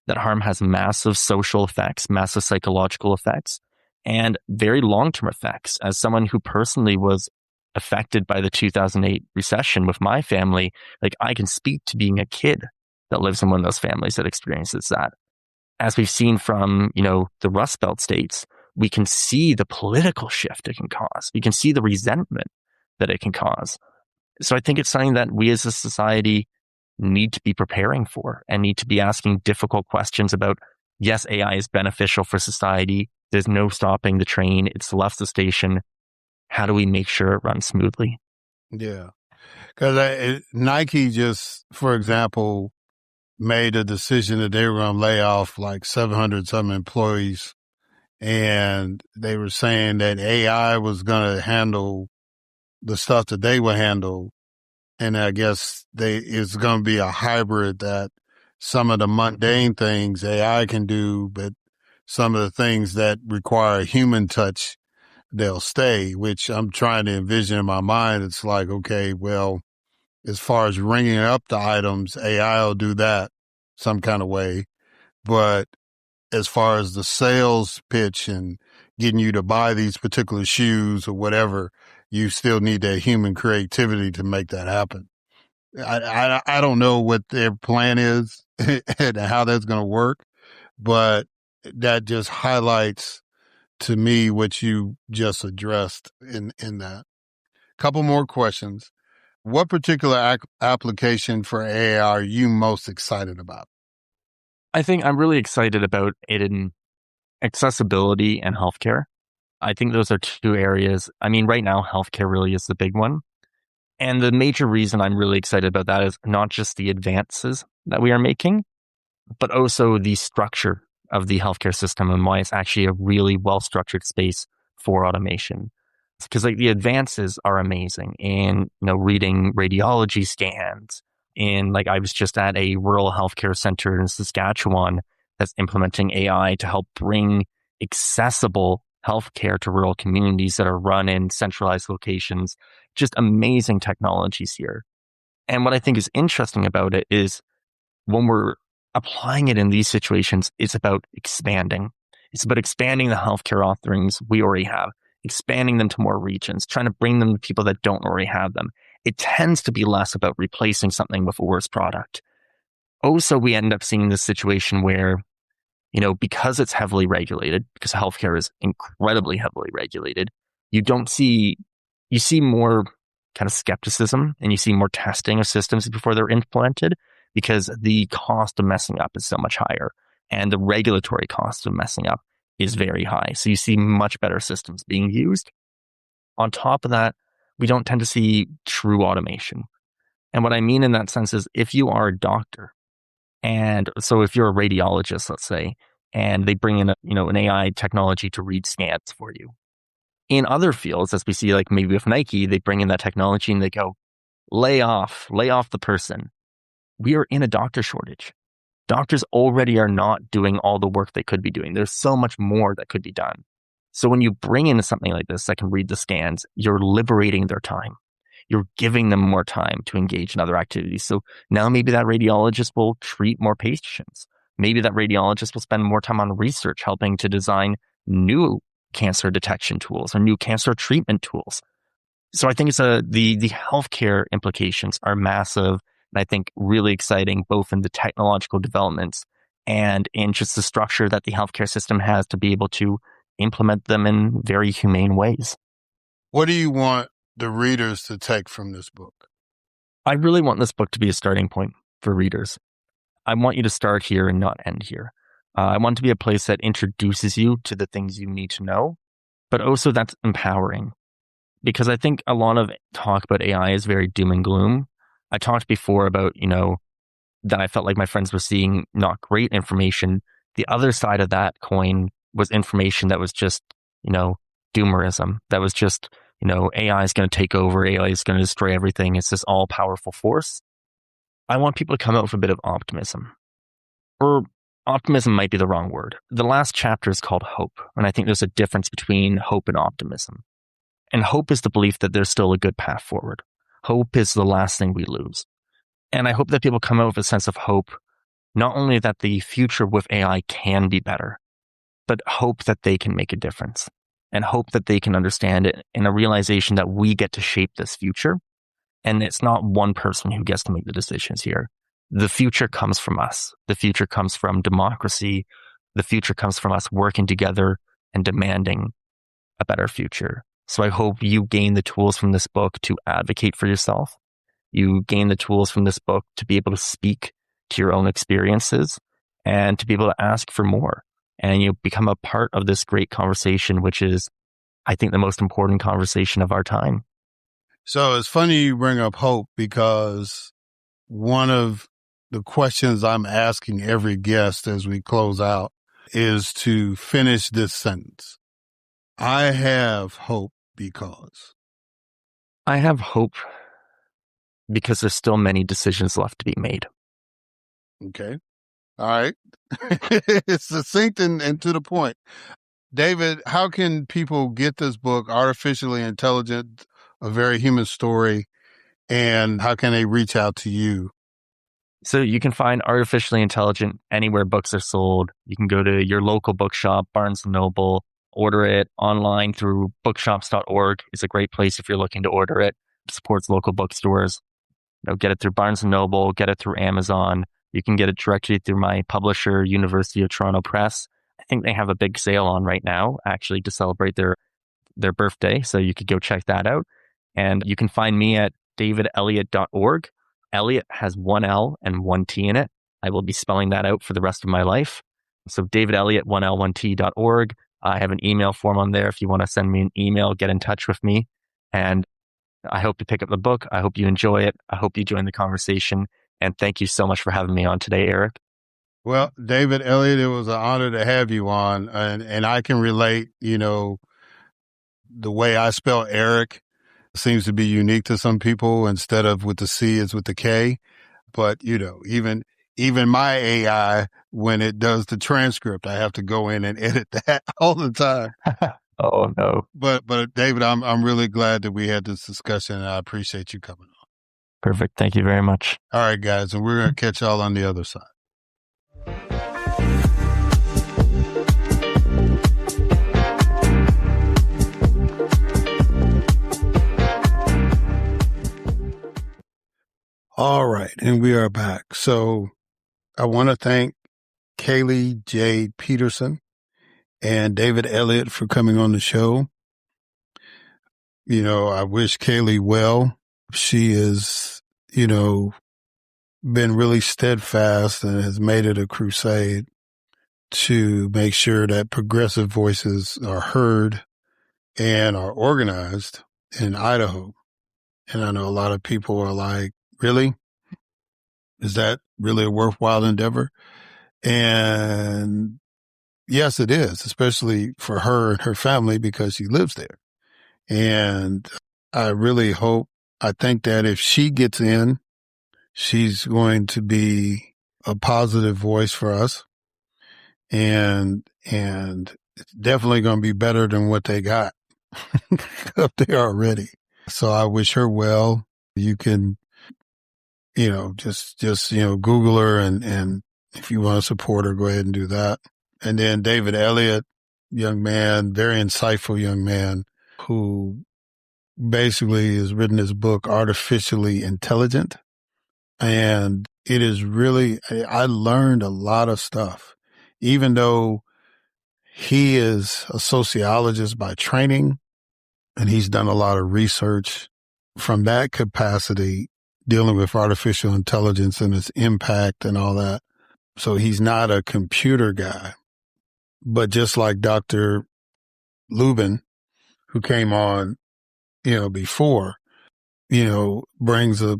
That harm has massive social effects, massive psychological effects, and very long-term effects. As someone who personally was affected by the 2008 recession with my family, like, I can speak to being a kid that lives in one of those families that experiences that. As we've seen from, the Rust Belt states, we can see the political shift it can cause. We can see the resentment that it can cause. So I think it's something that we as a society need to be preparing for, and need to be asking difficult questions about. Yes, AI is beneficial for society. There's no stopping the train. It's left the station. How do we make sure it runs smoothly? Yeah. Because Nike just, for example, made a decision that they were going to lay off like 700 some employees. And they were saying that AI was going to handle the stuff that they would handle. And I guess it's going to be a hybrid, that some of the mundane things AI can do, but some of the things that require human touch, they'll stay, which I'm trying to envision in my mind. It's like, okay, well, as far as ringing up the items, AI will do that some kind of way. But as far as the sales pitch and getting you to buy these particular shoes or whatever, you still need that human creativity to make that happen. I don't know what their plan is and how that's going to work, but that just highlights to me what you just addressed in that. Couple more questions. What particular application for AI are you most excited about? I think I'm really excited about it in accessibility and healthcare. I think those are two areas. I mean, right now, healthcare really is the big one. And the major reason I'm really excited about that is not just the advances that we are making, but also the structure of the healthcare system and why it's actually a really well-structured space for automation. Because like the advances are amazing in, reading radiology scans. And like I was just at a rural healthcare center in Saskatchewan that's implementing AI to help bring accessible healthcare to rural communities that are run in centralized locations. Just amazing technologies here. And what I think is interesting about it is when we're applying it in these situations, it's about expanding. It's about expanding the healthcare offerings we already have, expanding them to more regions, trying to bring them to people that don't already have them. It tends to be less about replacing something with a worse product. Also, we end up seeing this situation where, because it's heavily regulated, because healthcare is incredibly heavily regulated, you see more kind of skepticism and you see more testing of systems before they're implemented because the cost of messing up is so much higher and the regulatory cost of messing up is very high. So you see much better systems being used. On top of that, we don't tend to see true automation. And what I mean in that sense is if you are a doctor, and so if you're a radiologist, let's say, and they bring in an AI technology to read scans for you. In other fields, as we see, like maybe with Nike, they bring in that technology and they go, lay off the person. We are in a doctor shortage. Doctors already are not doing all the work they could be doing. There's so much more that could be done. So when you bring in something like this that can read the scans, you're liberating their time. You're giving them more time to engage in other activities. So now maybe that radiologist will treat more patients. Maybe that radiologist will spend more time on research, helping to design new cancer detection tools or new cancer treatment tools. So I think it's the healthcare implications are massive and I think really exciting, both in the technological developments and in just the structure that the healthcare system has to be able to implement them in very humane ways. What do you want the readers to take from this book? I really want this book to be a starting point for readers. I want you to start here and not end here. I want it to be a place that introduces you to the things you need to know, but also that's empowering. Because I think a lot of talk about AI is very doom and gloom. I talked before about, that I felt like my friends were seeing not great information. The other side of that coin was information that was just, doomerism. That was just, AI is going to take over. AI is going to destroy everything. It's this all powerful force. I want people to come out with a bit of optimism. Or optimism might be the wrong word. The last chapter is called Hope. And I think there's a difference between hope and optimism. And hope is the belief that there's still a good path forward. Hope is the last thing we lose. And I hope that people come out with a sense of hope, not only that the future with AI can be better, but hope that they can make a difference and hope that they can understand it in a realization that we get to shape this future. And it's not one person who gets to make the decisions here. The future comes from us. The future comes from democracy. The future comes from us working together and demanding a better future. So I hope you gain the tools from this book to advocate for yourself. You gain the tools from this book to be able to speak to your own experiences and to be able to ask for more. And you become a part of this great conversation, which is, I think, the most important conversation of our time. So it's funny you bring up hope because one of the questions I'm asking every guest as we close out is to finish this sentence. I have hope because. I have hope because there's still many decisions left to be made. Okay. All right. It's succinct and to the point. David, how can people get this book, Artificially Intelligent, A Very Human Story, and how can they reach out to you? So you can find Artificially Intelligent anywhere books are sold. You can go to your local bookshop, Barnes & Noble, order it online through bookshops.org. It's a great place if you're looking to order it. It supports local bookstores. Get it through Barnes & Noble, get it through Amazon. You can get it directly through my publisher, University of Toronto Press. I think they have a big sale on right now, actually, to celebrate their birthday. So you could go check that out. And you can find me at davideliot.org. Eliot has one L and one T in it. I will be spelling that out for the rest of my life. So davideliot, 1L1T.org. I have an email form on there. If you want to send me an email, get in touch with me. And I hope to pick up the book. I hope you enjoy it. I hope you join the conversation. And thank you so much for having me on today, Erik. Well, David Eliot, it was an honor to have you on. And I can relate, the way I spell Erik seems to be unique to some people. Instead of with the C, it's with the K. But, even my AI, when it does the transcript, I have to go in and edit that all the time. Oh, no. But David, I'm really glad that we had this discussion, and I appreciate you coming on. Perfect. Thank you very much. All right, guys, and we're going to catch y'all on the other side. All right, and we are back. So I want to thank Kaylee Jade Peterson and David Eliot for coming on the show. I wish Kaylee well. She is, been really steadfast and has made it a crusade to make sure that progressive voices are heard and are organized in Idaho. And I know a lot of people are like, really? Is that really a worthwhile endeavor? And yes, it is, especially for her and her family because she lives there. And I think that if she gets in, she's going to be a positive voice for us. And it's definitely going to be better than what they got up there already. So I wish her well. You can, just Google her and if you want to support her, go ahead and do that. And then David Eliot, young man, very insightful young man who basically has written his book, Artificially Intelligent. And it is really, I learned a lot of stuff, even though he is a sociologist by training and he's done a lot of research from that capacity dealing with artificial intelligence and its impact and all that. So he's not a computer guy, but just like Dr. Lubin, who came on, before, brings a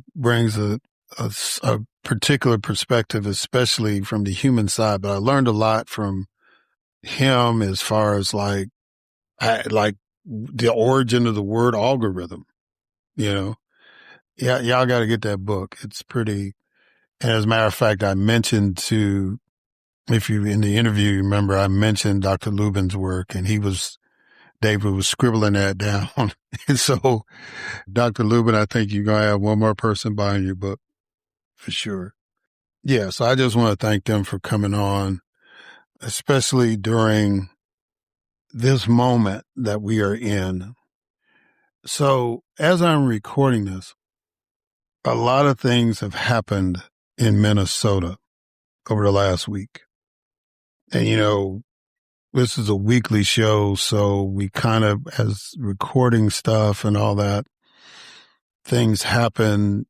particular perspective, especially from the human side. But I learned a lot from him as far as like the origin of the word algorithm, Yeah, y'all got to get that book. It's pretty. And as a matter of fact, I mentioned if you in the interview, remember, I mentioned Dr. Lubin's work and David was scribbling that down. And so, Dr. Lubin, I think you're going to have one more person buying your book for sure. Yeah. So I just want to thank them for coming on, especially during this moment that we are in. So as I'm recording this, a lot of things have happened in Minnesota over the last week. And, this is a weekly show, so we kind of, as recording stuff and all that, things happen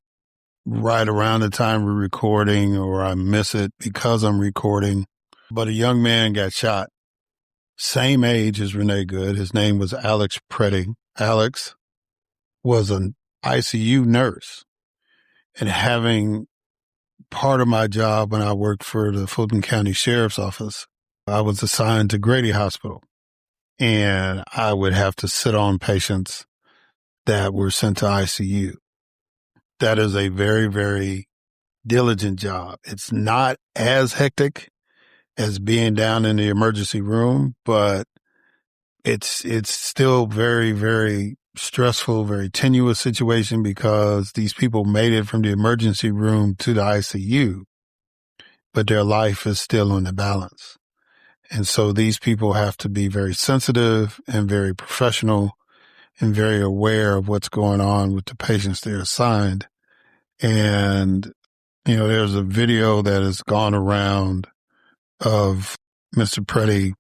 right around the time we're recording, or I miss it because I'm recording. But a young man got shot, same age as Renee Good. His name was Alex Preddy. Alex was an ICU nurse, and having part of my job when I worked for the Fulton County Sheriff's Office, I was assigned to Grady Hospital, and I would have to sit on patients that were sent to ICU. That is a very, very diligent job. It's not as hectic as being down in the emergency room, but it's still very, very stressful, very tenuous situation because these people made it from the emergency room to the ICU, but their life is still on the balance. And so these people have to be very sensitive and very professional and very aware of what's going on with the patients they're assigned. And, there's a video that has gone around of Mr. Preddy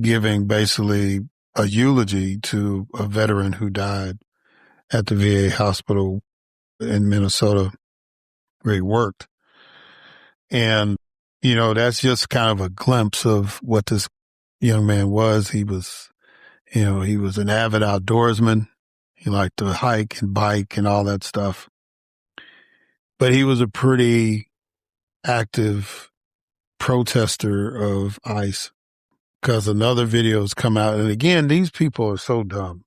giving basically a eulogy to a veteran who died at the VA hospital in Minnesota where he worked. And, that's just kind of a glimpse of what this young man was. He was, he was an avid outdoorsman. He liked to hike and bike and all that stuff. But he was a pretty active protester of ICE because another video's come out. And again, these people are so dumb.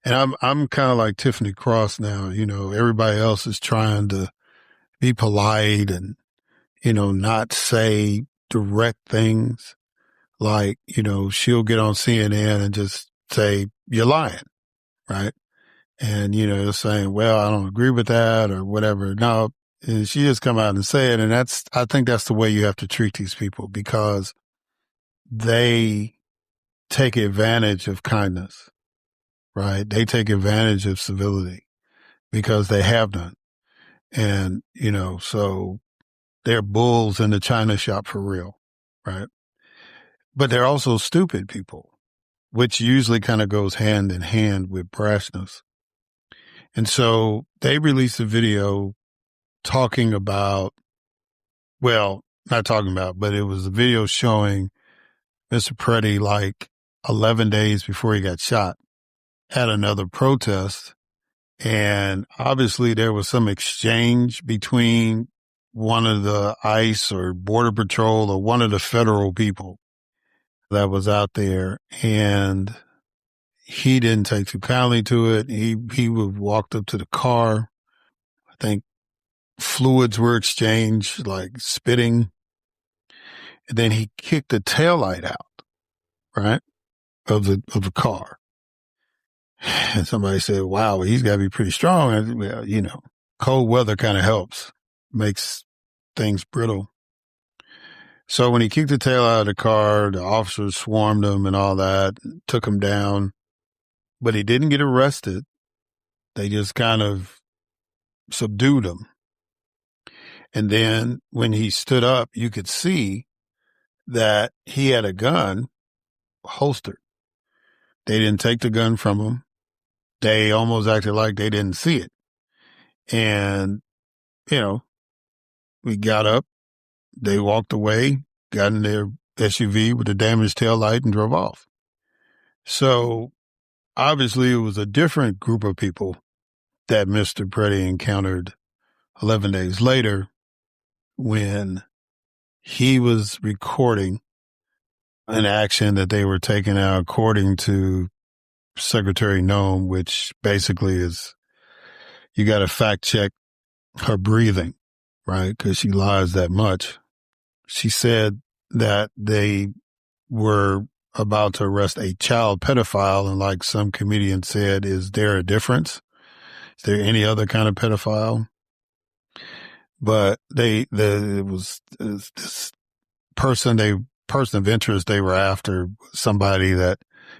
And I'm kind of like Tiffany Cross now. Everybody else is trying to be polite and, not say direct things like, she'll get on CNN and just say, you're lying, right? And, saying, well, I don't agree with that or whatever. No, and she just come out and say it. And I think that's the way you have to treat these people because they take advantage of kindness, right? They take advantage of civility because they have none. And, so they're bulls in the china shop for real, right? But they're also stupid people, which usually kind of goes hand in hand with brashness. And so they released a video talking about, well, not talking about, but it was a video showing Mr. Preddy like 11 days before he got shot at another protest. And obviously there was some exchange between one of the ICE or Border Patrol or one of the federal people that was out there. And he didn't take too kindly to it. He walked up to the car. I think fluids were exchanged, like spitting. And then he kicked the taillight out, right, of the car. And somebody said, wow, he's got to be pretty strong. And, well, cold weather kind of helps, makes things brittle. So when he kicked the tail out of the car, the officers swarmed him and all that, took him down. But he didn't get arrested. They just kind of subdued him. And then when he stood up, you could see that he had a gun holstered. They didn't take the gun from him. They almost acted like they didn't see it. And, we got up. They walked away, got in their SUV with a damaged taillight and drove off. So obviously, it was a different group of people that Mr. Preddy encountered 11 days later when he was recording an action that they were taking out according to Secretary Noem, which basically is you got to fact check her breathing, right? Because she lies that much. She said that they were about to arrest a child pedophile. And like some comedian said, is there a difference? Is there any other kind of pedophile? But it was this person of interest they were after, somebody that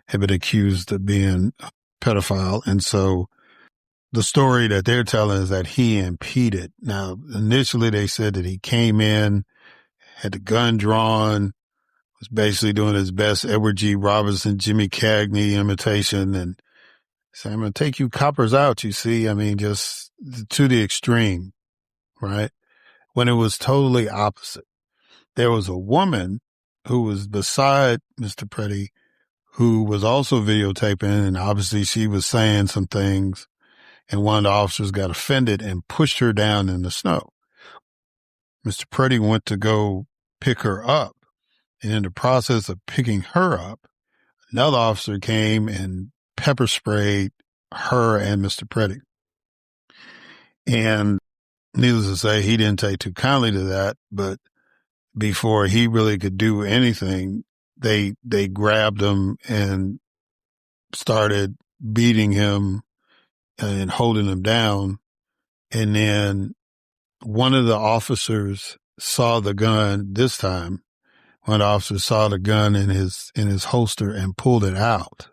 had been accused of being a pedophile. And so the story that they're telling is that he impeded. Now, initially they said that he came in, had the gun drawn, was basically doing his best Edward G. Robinson, Jimmy Cagney imitation and said, I'm going to take you coppers out, you see. I mean, just to the extreme, right? When it was totally opposite. There was a woman who was beside Mr. Preddy who was also videotaping, and obviously she was saying some things, and one of the officers got offended and pushed her down in the snow. Mr. Preddy went to go pick her up, and in the process of picking her up, another officer came and pepper sprayed her and Mr. Preddy. And needless to say, he didn't take too kindly to that, but before he really could do anything, they grabbed him and started beating him and holding him down. And then one of the officers saw the gun this time. One of the officers saw the gun in his holster and pulled it out.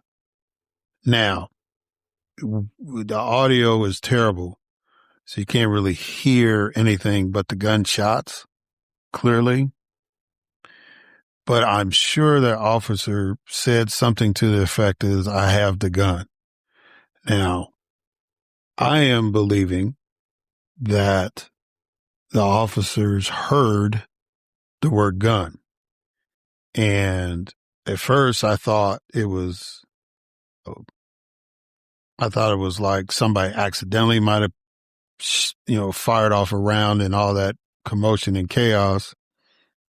Now, the audio is terrible, so you can't really hear anything but the gunshots clearly. But I'm sure the officer said something to the effect is, "I have the gun." Now, I am believing that the officers heard the word gun. And at first I thought it was like somebody accidentally might have, fired off a round and all that commotion and chaos.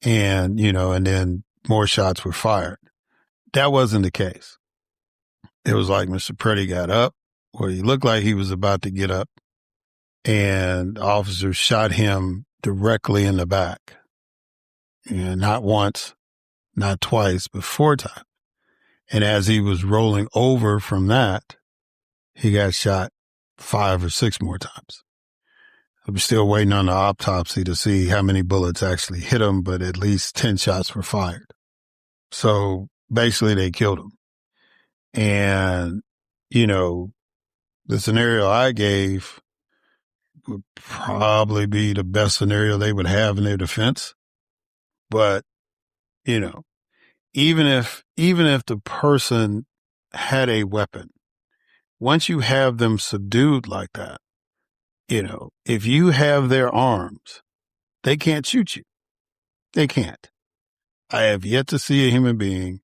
And, and then more shots were fired. That wasn't the case. It was like Mr. Preddy got up, or he looked like he was about to get up, and the officer shot him directly in the back. And not once, not twice, but 4 times. And as he was rolling over from that, he got shot 5 or 6 more times. I'm still waiting on the autopsy to see how many bullets actually hit him, but at least 10 shots were fired. So basically they killed him. And, the scenario I gave would probably be the best scenario they would have in their defense. But, even if the person had a weapon, once you have them subdued like that, if you have their arms, they can't shoot you. They can't. I have yet to see a human being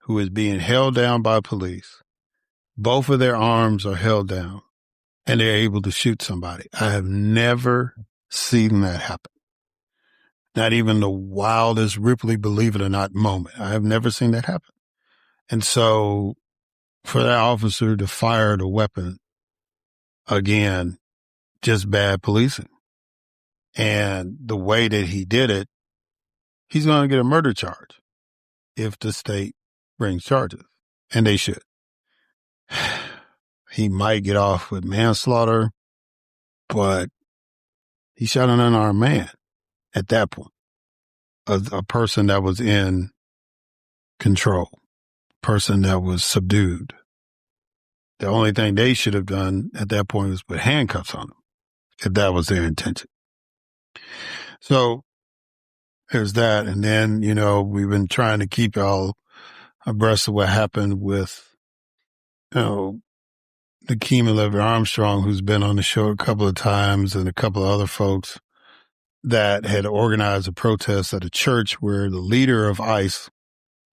who is being held down by police. Both of their arms are held down and they're able to shoot somebody. I have never seen that happen. Not even the wildest Ripley believe it or not moment. I have never seen that happen. And so for that officer to fire the weapon, again, just bad policing. And the way that he did it, he's going to get a murder charge if the state brings charges. And they should. He might get off with manslaughter, but he shot an unarmed man at that point. A person that was in control, person that was subdued. The only thing they should have done at that point was put handcuffs on him, if that was their intention. So there's that. And then, we've been trying to keep y'all abreast of what happened with, Nikema Levy-Armstrong, who's been on the show a couple of times, and a couple of other folks that had organized a protest at a church where the leader of ICE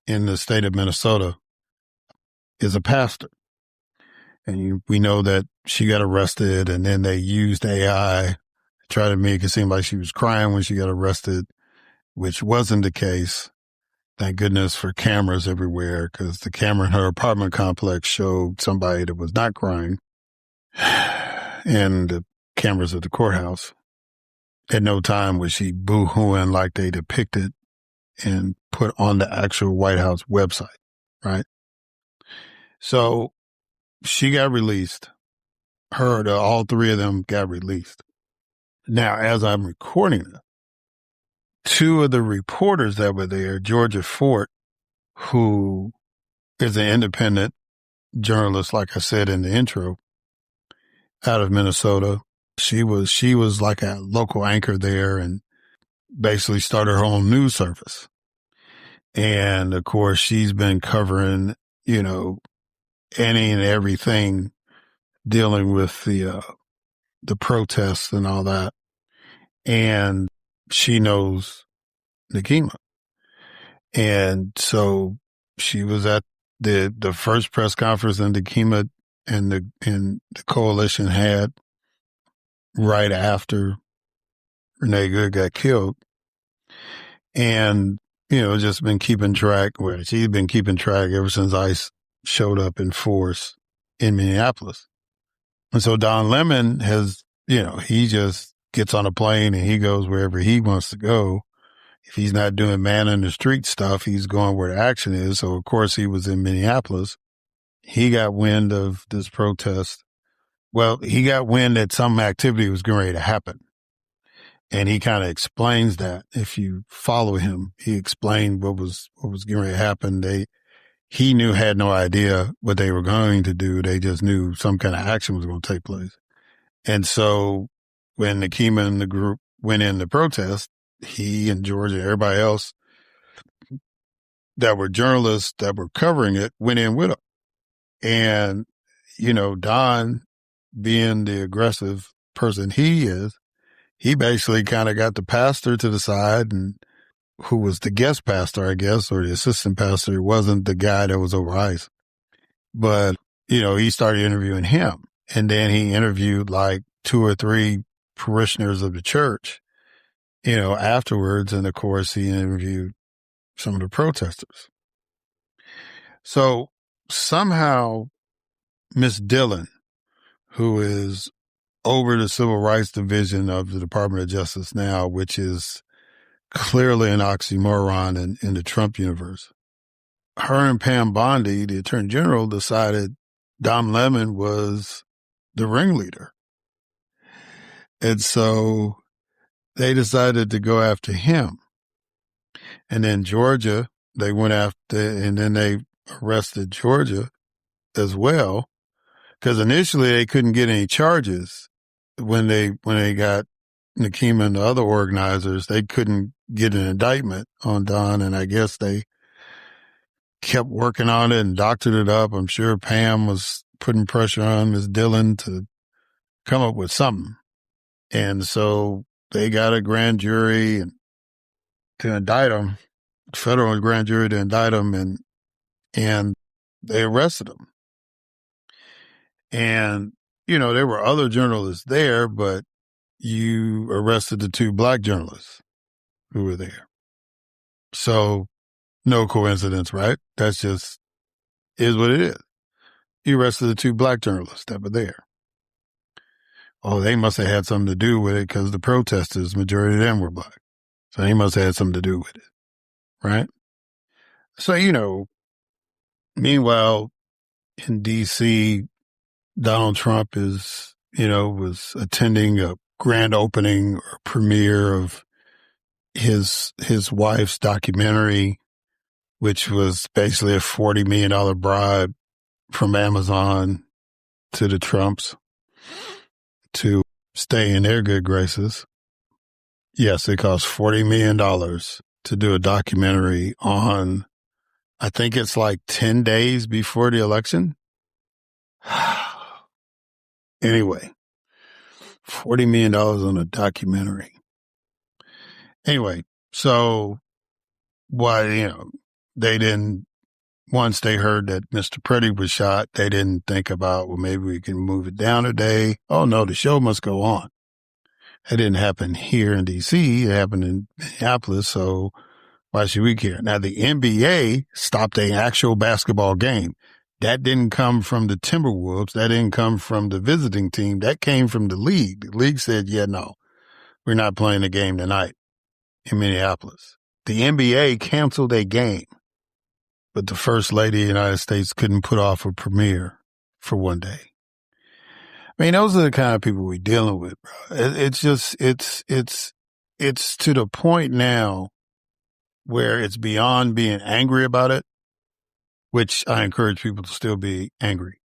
in the state of Minnesota is a pastor. And we know that she got arrested, and then they used AI to try to make it seem like she was crying when she got arrested, which wasn't the case. Thank goodness for cameras everywhere, because the camera in her apartment complex showed somebody that was not crying, and the cameras at the courthouse. At no time was she boo-hooing like they depicted and put on the actual White House website, right? So she got released. All 3 of them got released. Now, as I'm recording it, 2 of the reporters that were there, Georgia Fort, who is an independent journalist, like I said in the intro, out of Minnesota. She was like a local anchor there and basically started her own news service. And of course, she's been covering, any and everything dealing with the protests and all that. And she knows Nikema. And so she was at the first press conference that Nikema and the coalition had right after Renee Good got killed. And, just been keeping track. Well, she's been keeping track ever since ICE showed up in force in Minneapolis. And so Don Lemon has, he just gets on a plane and he goes wherever he wants to go. If he's not doing man in the street stuff, he's going where the action is. So, of course, he was in Minneapolis. he got wind of this protest. Well, he got wind that some activity was getting ready to happen. And he kind of explains that. If you follow him, he explained what was getting ready to happen. He had no idea what they were going to do. They just knew some kind of action was going to take place. And so when Nekima and the group went in to protest, he and Georgia, everybody else that were journalists that were covering it, went in with him. And, Don, being the aggressive person he is, he basically kind of got the pastor to the side, and who was the guest pastor, I guess, or the assistant pastor. It wasn't the guy that was over ice. But, he started interviewing him. And then he interviewed like 2 or 3 parishioners of the church, afterwards. And of course, he interviewed some of the protesters. So somehow Miss Dillon, who is over the Civil Rights Division of the Department of Justice now, which is clearly an oxymoron in the Trump universe, her and Pam Bondi, the Attorney General, decided Don Lemon was the ringleader. And so they decided to go after him. And then Georgia, they went after, and then they arrested Georgia as well, because initially they couldn't get any charges when they got Nekima and the other organizers. They couldn't get an indictment on Don, and I guess they kept working on it and doctored it up. I'm sure Pam was putting pressure on Ms. Dillon to come up with something. And so they got a grand jury to indict him, federal grand jury to indict him, and they arrested him. And, there were other journalists there, but you arrested the 2 black journalists who were there. So no coincidence, right? That's just is what it is. You arrested the 2 black journalists that were there. Oh, they must have had something to do with it because the protesters, majority of them were black. So they must have had something to do with it, right? So, meanwhile, in D.C., Donald Trump was attending a grand opening or premiere of his wife's documentary, which was basically a $40 million bribe from Amazon to the Trumps to stay in their good graces. Yes, it cost $40 million to do a documentary on, I think it's like 10 days before the election. Anyway, $40 million on a documentary. Anyway, so they didn't, once they heard that Mr. Petty was shot, they didn't think about, well, maybe we can move it down a day. Oh, no, the show must go on. It didn't happen here in D.C. It happened in Minneapolis, so why should we care? Now, the NBA stopped an actual basketball game. That didn't come from the Timberwolves. That didn't come from the visiting team. That came from the league. The league said, yeah, no, we're not playing the game tonight in Minneapolis. The NBA canceled a game, but the First Lady of the United States couldn't put off a premiere for one day. I mean, those are the kind of people we're dealing with, bro. It's to the point now where it's beyond being angry about it, which I encourage people to still be angry,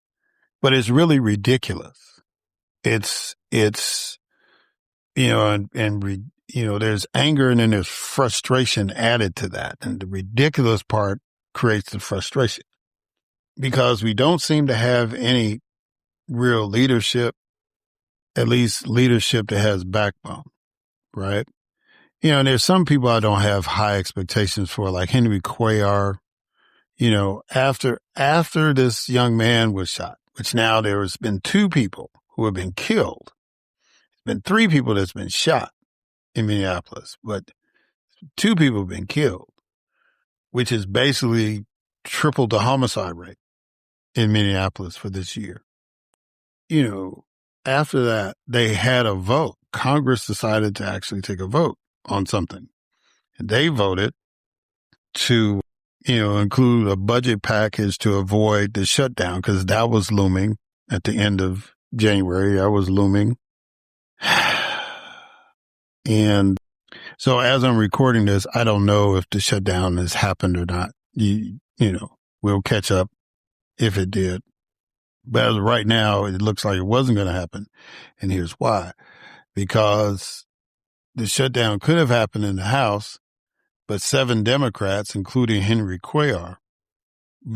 but it's really ridiculous. It's there's anger and then there's frustration added to that. And the ridiculous part creates the frustration because we don't seem to have any real leadership, at least leadership that has backbone, right? And there's some people I don't have high expectations for, like Henry Cuellar. After this young man was shot, which now there has been 2 people who have been killed. There's been 3 people that's been shot in Minneapolis, but 2 people have been killed, which has basically tripled the homicide rate in Minneapolis for this year. After that, they had a vote. Congress decided to actually take a vote on something. And they voted to include a budget package to avoid the shutdown, because that was looming at the end of January. That was looming. And so as I'm recording this, I don't know if the shutdown has happened or not. We'll catch up if it did. But as of right now, it looks like it wasn't going to happen. And here's why. Because the shutdown could have happened in the House, but 7 Democrats, including Henry Cuellar,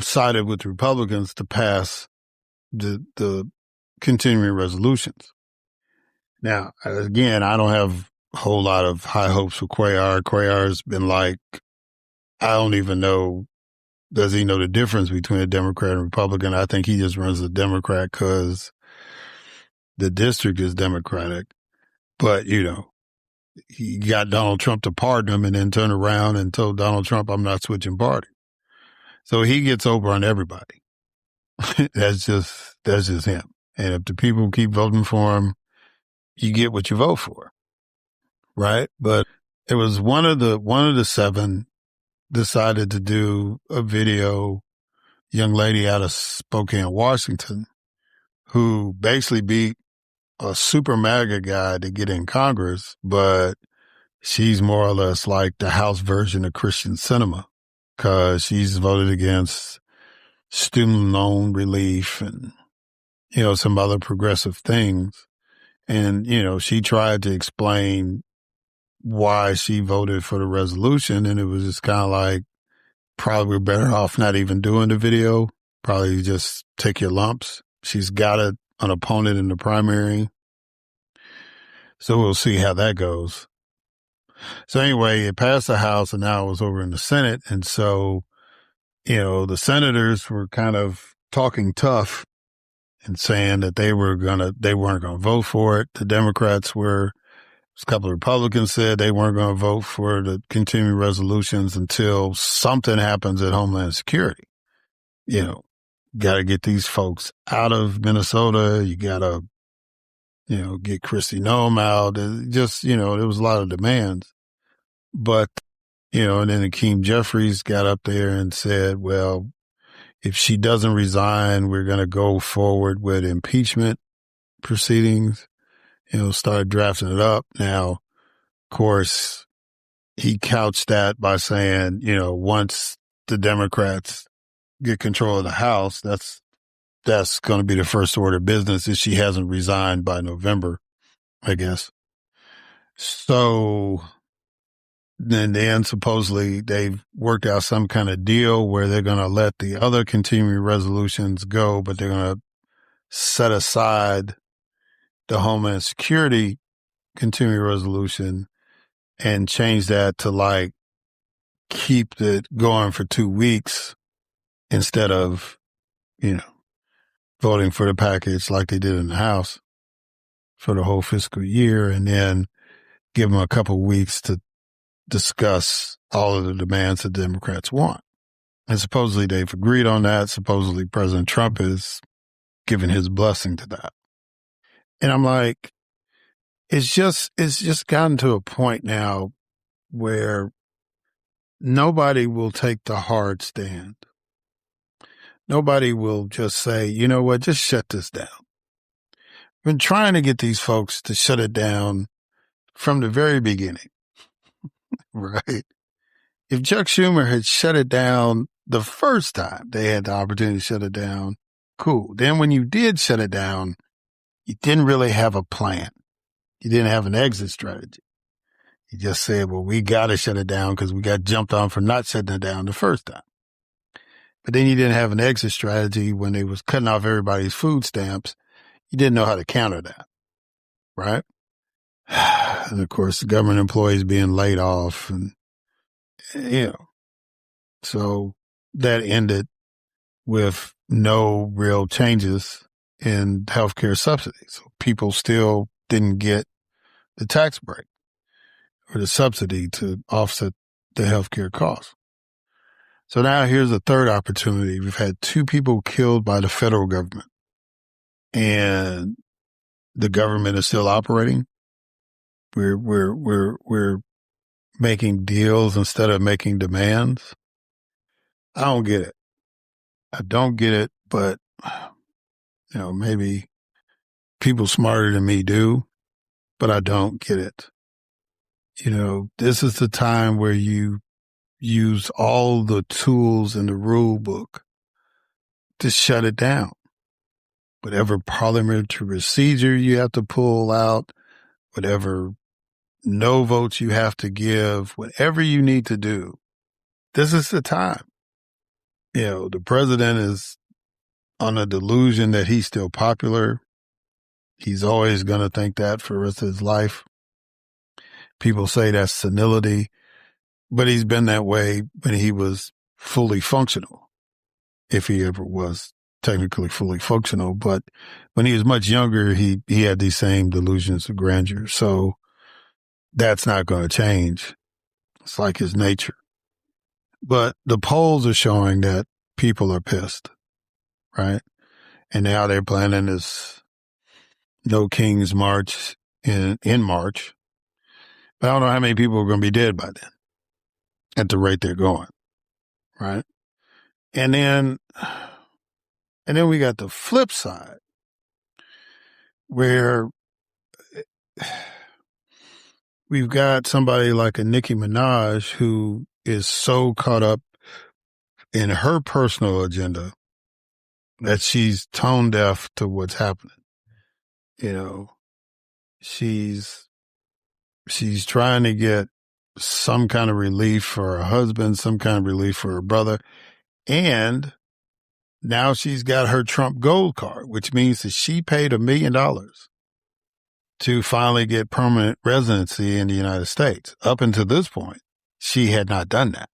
sided with Republicans to pass the continuing resolutions. Now, again, I don't have a whole lot of high hopes for Cuellar. Cuellar's been like, I don't even know, does he know the difference between a Democrat and Republican? I think he just runs a Democrat because the district is Democratic. But, he got Donald Trump to pardon him and then turned around and told Donald Trump, I'm not switching party. So he gets over on everybody. That's just him. And if the people keep voting for him, you get what you vote for. Right? But it was one of the 7 decided to do a video, young lady out of Spokane, Washington, who basically beat a super MAGA guy to get in Congress, but she's more or less like the House version of Christian Cinema, because she's voted against student loan relief and, some other progressive things. And, she tried to explain why she voted for the resolution, and it was just kind of like, probably better off not even doing the video. Probably just take your lumps. She's got an opponent in the primary. So we'll see how that goes. So anyway, it passed the House and now it was over in the Senate. And so, the senators were kind of talking tough and saying that they weren't going to vote for it. The Democrats were. A couple of Republicans said they weren't going to vote for the continuing resolutions until something happens at Homeland Security. Got to get these folks out of Minnesota. You got to, get Kristi Noem out. There was a lot of demands. But, and then Hakeem Jeffries got up there and said, well, if she doesn't resign, we're going to go forward with impeachment proceedings. Started drafting it up. Now, of course, he couched that by saying, once the Democrats get control of the House, that's going to be the first order of business if she hasn't resigned by November, I guess. So then supposedly they've worked out some kind of deal where they're going to let the other continuing resolutions go, but they're going to set aside the Homeland Security continuing resolution and change that to keep it going for 2 weeks instead of, voting for the package like they did in the House for the whole fiscal year, and then give them a couple of weeks to discuss all of the demands that Democrats want. And supposedly they've agreed on that. Supposedly President Trump is giving his blessing to that. And I'm like, it's just gotten to a point now where nobody will take the hard stand. Nobody will just say, you know what, just shut this down. I've been trying to get these folks to shut it down from the very beginning, right? If Chuck Schumer had shut it down the first time they had the opportunity to shut it down, cool. Then when you did shut it down, you didn't really have a plan. You didn't have an exit strategy. You just said, well, we got to shut it down because we got jumped on for not shutting it down the first time. But then you didn't have an exit strategy when they was cutting off everybody's food stamps. You didn't know how to counter that, right? And of course, the government employees being laid off and, so that ended with no real changes in healthcare subsidies. So people still didn't get the tax break or the subsidy to offset the healthcare costs. So now here's a third opportunity. We've had 2 people killed by the federal government, and the government is still operating. We're making deals instead of making demands. I don't get it. I don't get it, but, maybe people smarter than me do, but I don't get it. This is the time where you use all the tools in the rule book to shut it down. Whatever parliamentary procedure you have to pull out, whatever no votes you have to give, whatever you need to do, this is the time. The president is on a delusion that he's still popular. He's always going to think that for the rest of his life. People say that's senility, but he's been that way when he was fully functional, if he ever was technically fully functional. But when he was much younger, he had these same delusions of grandeur. So that's not going to change. It's like his nature. But the polls are showing that people are pissed, right? And now they're planning this No King's March in March. But I don't know how many people are going to be dead by then at the rate they're going, right? And then we got the flip side where we've got somebody like a Nicki Minaj who is so caught up in her personal agenda that she's tone deaf to what's happening. She's trying to get some kind of relief for her husband, some kind of relief for her brother. And now she's got her Trump gold card, which means that she paid $1 million to finally get permanent residency in the United States. Up until this point, she had not done that.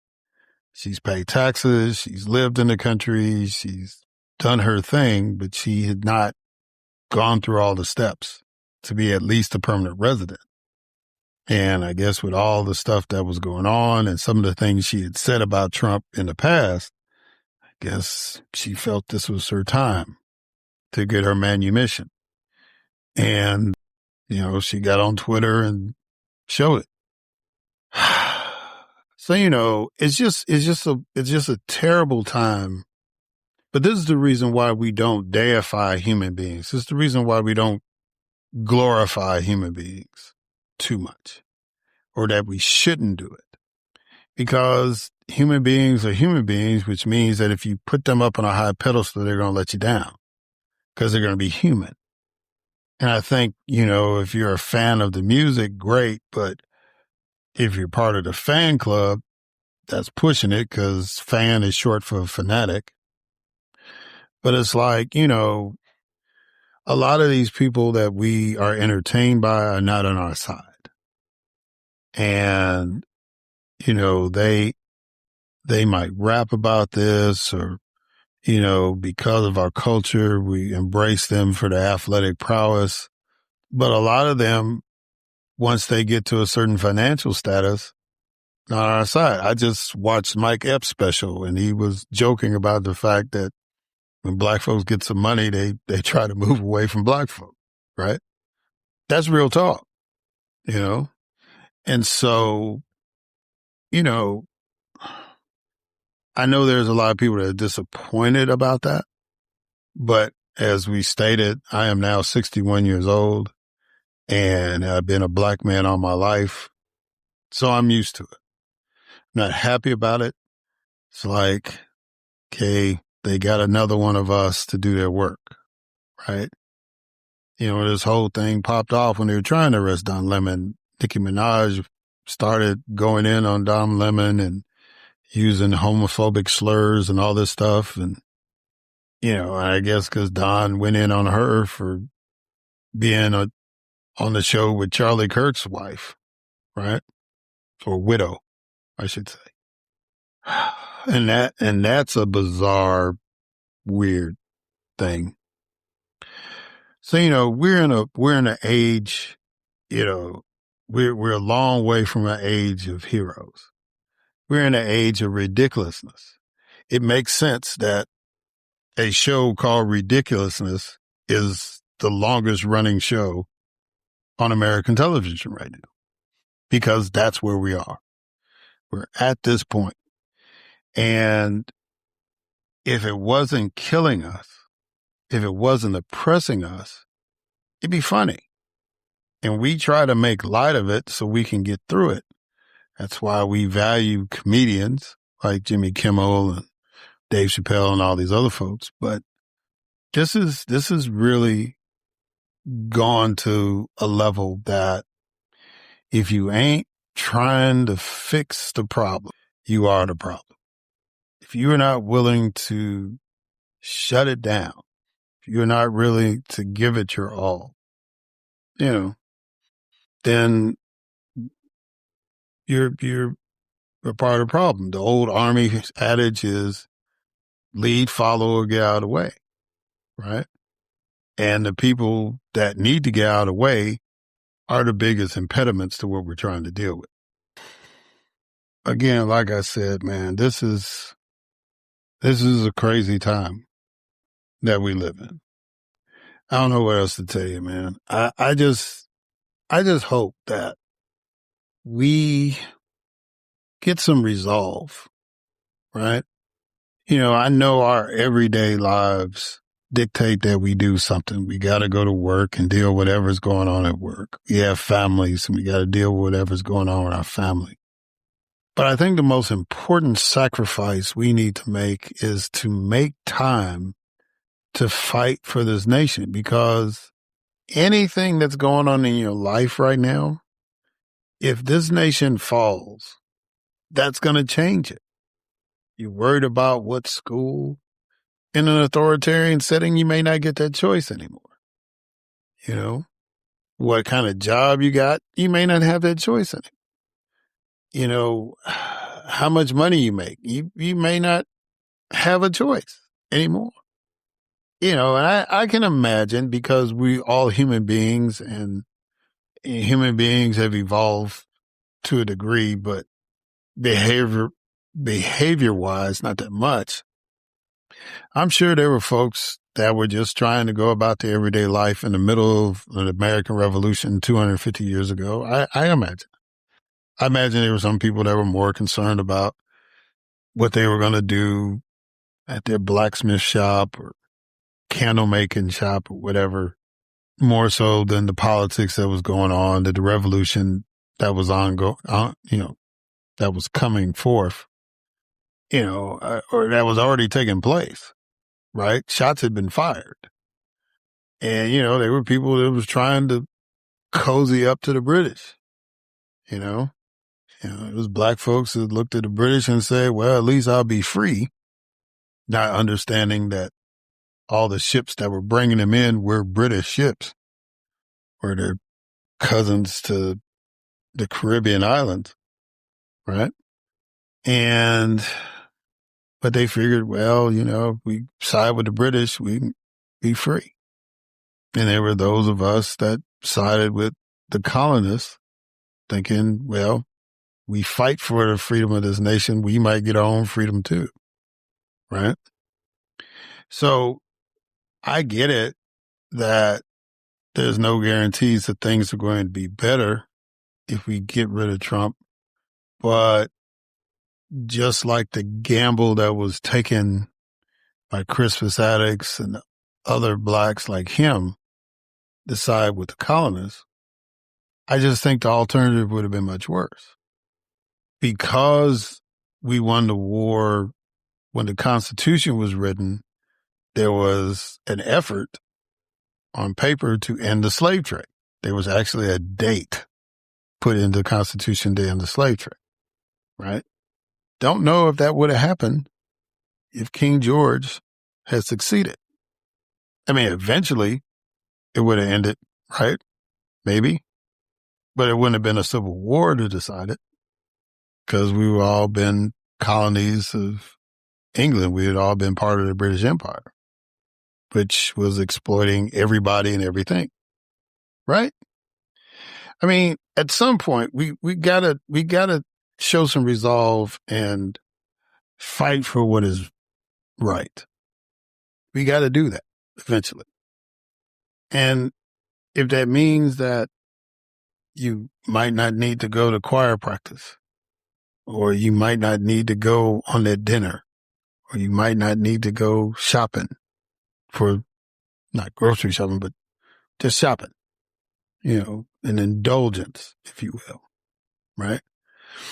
She's paid taxes. She's lived in the country. She's done her thing, but she had not gone through all the steps to be at least a permanent resident. And I guess with all the stuff that was going on and some of the things she had said about Trump in the past, I guess she felt this was her time to get her manumission. And, she got on Twitter and showed it. So, it's just a terrible time. But this is the reason why we don't deify human beings. This is the reason why we don't glorify human beings too much, or that we shouldn't do it. Because human beings are human beings, which means that if you put them up on a high pedestal, they're going to let you down because they're going to be human. And I think, if you're a fan of the music, great. But if you're part of the fan club, that's pushing it because fan is short for fanatic. But it's like, a lot of these people that we are entertained by are not on our side. And, they might rap about this or, because of our culture, we embrace them for their athletic prowess. But a lot of them, once they get to a certain financial status, not on our side. I just watched Mike Epps' special, and he was joking about the fact that when black folks get some money, they try to move away from black folk, right? That's real talk, And so, I know there's a lot of people that are disappointed about that. But as we stated, I am now 61 years old, and I've been a black man all my life. So I'm used to it. I'm not happy about it. It's like, okay, they got another one of us to do their work, right? This whole thing popped off when they were trying to arrest Don Lemon. Nicki Minaj started going in on Don Lemon and using homophobic slurs and all this stuff. And, I guess because Don went in on her for being on the show with Charlie Kirk's wife, right? Or widow, I should say. And that's a bizarre, weird thing. So, we're in an age, we're a long way from an age of heroes. We're in an age of ridiculousness. It makes sense that a show called Ridiculousness is the longest running show on American television right now, because that's where we are. We're at this point. And if it wasn't killing us, if it wasn't oppressing us, it'd be funny. And we try to make light of it so we can get through it. That's why we value comedians like Jimmy Kimmel and Dave Chappelle and all these other folks. But this is really gone to a level that if you ain't trying to fix the problem, you are the problem. If you're not willing to shut it down, if you're not really to give it your all, then you're a part of the problem. The old Army adage is lead, follow, or get out of the way, right? And the people that need to get out of the way are the biggest impediments to what we're trying to deal with. Again, like I said, man, this is a crazy time that we live in. I don't know what else to tell you, man. I just hope that we get some resolve, right? I know our everyday lives dictate that we do something. We got to go to work and deal with whatever's going on at work. We have families and we got to deal with whatever's going on with our family. But I think the most important sacrifice we need to make is to make time to fight for this nation, because anything that's going on in your life right now, if this nation falls, that's going to change it. You're worried about what school. In an authoritarian setting, you may not get that choice anymore. What kind of job you got, you may not have that choice anymore. How much money you make, you may not have a choice anymore. And I can imagine, because we all human beings and human beings have evolved to a degree, but behavior-wise, not that much. I'm sure there were folks that were just trying to go about their everyday life in the middle of the American Revolution 250 years ago. I imagine. I imagine there were some people that were more concerned about what they were going to do at their blacksmith shop or candle making shop or whatever, more so than the politics that was going on, the revolution that was that was coming forth, or that was already taking place, right? Shots had been fired. And, there were people that was trying to cozy up to the British, it was black folks that looked at the British and said, well, at least I'll be free, not understanding that all the ships that were bringing them in were British ships, or their cousins to the Caribbean islands, right? But they figured, well, if we side with the British, we can be free. And there were those of us that sided with the colonists, thinking, well, we fight for the freedom of this nation, we might get our own freedom too, right? So I get it that there's no guarantees that things are going to be better if we get rid of Trump. But just like the gamble that was taken by Crispus Attucks and other blacks like him to side with the colonists, I just think the alternative would have been much worse. Because we won the war when the Constitution was written, there was an effort on paper to end the slave trade. There was actually a date put into the Constitution to end the slave trade, right? Don't know if that would have happened if King George had succeeded. I mean, eventually it would have ended, right? Maybe. But it wouldn't have been a civil war to decide it, because we were all been colonies of England. We had all been part of the British Empire, which was exploiting everybody and everything, right? I mean, at some point we gotta show some resolve and fight for what is right. We gotta do that eventually. And if that means that you might not need to go to choir practice, or you might not need to go on that dinner, or you might not need to go shopping for, not grocery shopping, but just shopping, an indulgence, if you will, right?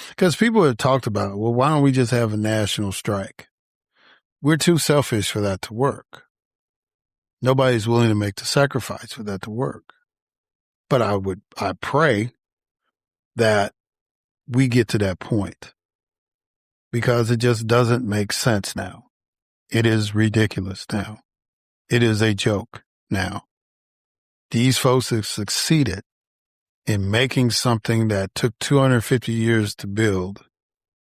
Because people have talked about, well, why don't we just have a national strike? We're too selfish for that to work. Nobody's willing to make the sacrifice for that to work. But I pray that we get to that point, because it just doesn't make sense now. It is ridiculous now. It is a joke now. These folks have succeeded in making something that took 250 years to build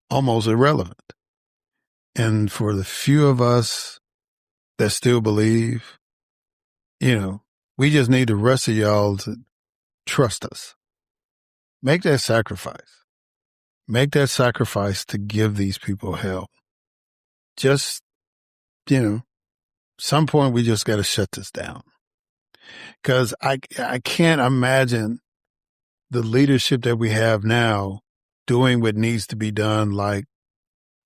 almost irrelevant. And for the few of us that still believe, we just need the rest of y'all to trust us. Make that sacrifice. Make that sacrifice to give these people help. Just, some point we just got to shut this down. Because I can't imagine the leadership that we have now doing what needs to be done, like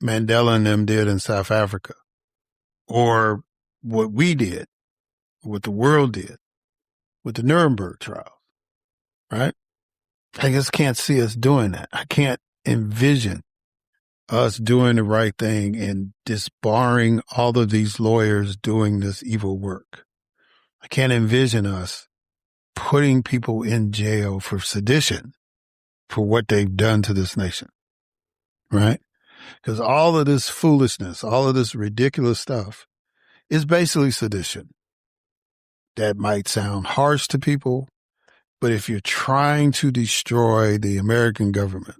Mandela and them did in South Africa, or what we did, what the world did with the Nuremberg trials, right? I just can't see us doing that. I can't envision us doing the right thing and disbarring all of these lawyers doing this evil work. I can't envision us putting people in jail for sedition for what they've done to this nation, right? Because all of this foolishness, all of this ridiculous stuff is basically sedition. That might sound harsh to people, but if you're trying to destroy the American government,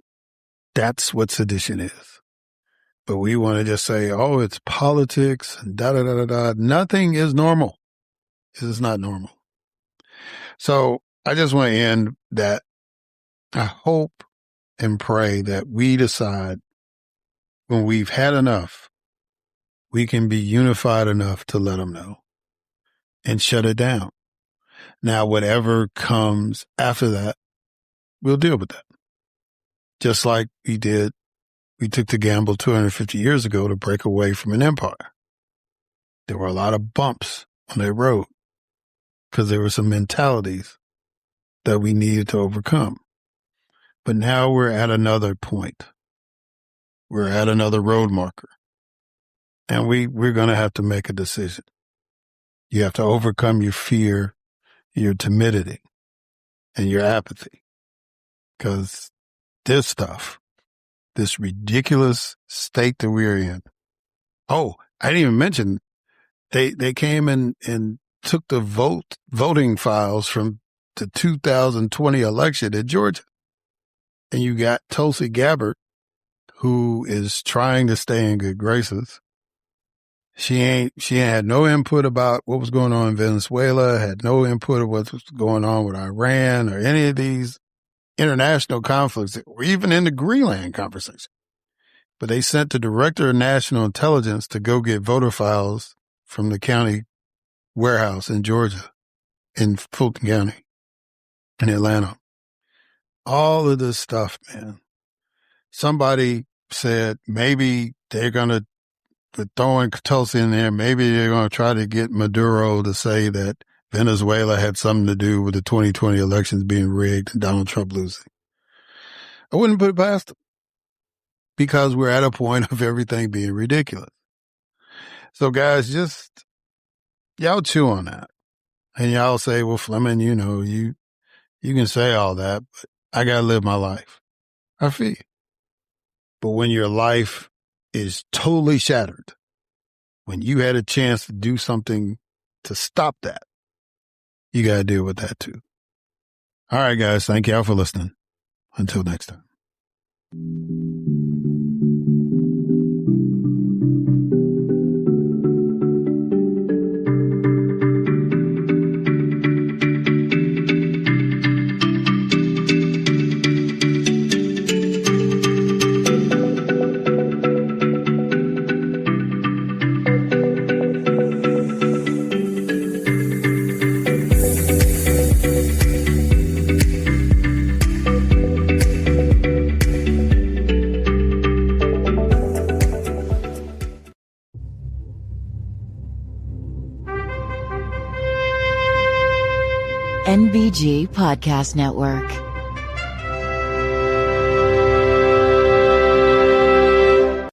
that's what sedition is. But we want to just say, oh, it's politics and da-da-da-da-da. Nothing is normal. This is not normal. So I just want to end that. I hope and pray that we decide when we've had enough, we can be unified enough to let them know and shut it down. Now, whatever comes after that, we'll deal with that. Just like we did, we took the gamble 250 years ago to break away from an empire. There were a lot of bumps on that road because there were some mentalities that we needed to overcome. But now we're at another point. We're at another road marker. And we're going to have to make a decision. You have to overcome your fear, your timidity, and your apathy. Because this stuff, this ridiculous state that we're in. Oh, I didn't even mention, they came and took the voting files from the 2020 election in Georgia. And you got Tulsi Gabbard, who is trying to stay in good graces. She had no input about what was going on in Venezuela, had no input of what was going on with Iran or any of these international conflicts, or even in the Greenland conversation. But they sent the director of national intelligence to go get voter files from the county warehouse in Georgia, in Fulton County, in Atlanta. All of this stuff, man. Somebody said maybe they're going to, throwing Tulsi in there, maybe they're going to try to get Maduro to say that Venezuela had something to do with the 2020 elections being rigged and Donald Trump losing. I wouldn't put it past them, because we're at a point of everything being ridiculous. So guys, just y'all chew on that. And y'all say, well, Fleming, you can say all that, but I got to live my life. I feel you. But when your life is totally shattered, when you had a chance to do something to stop that, you got to deal with that too. All right, guys. Thank y'all for listening. Until next time. NBG Podcast Network.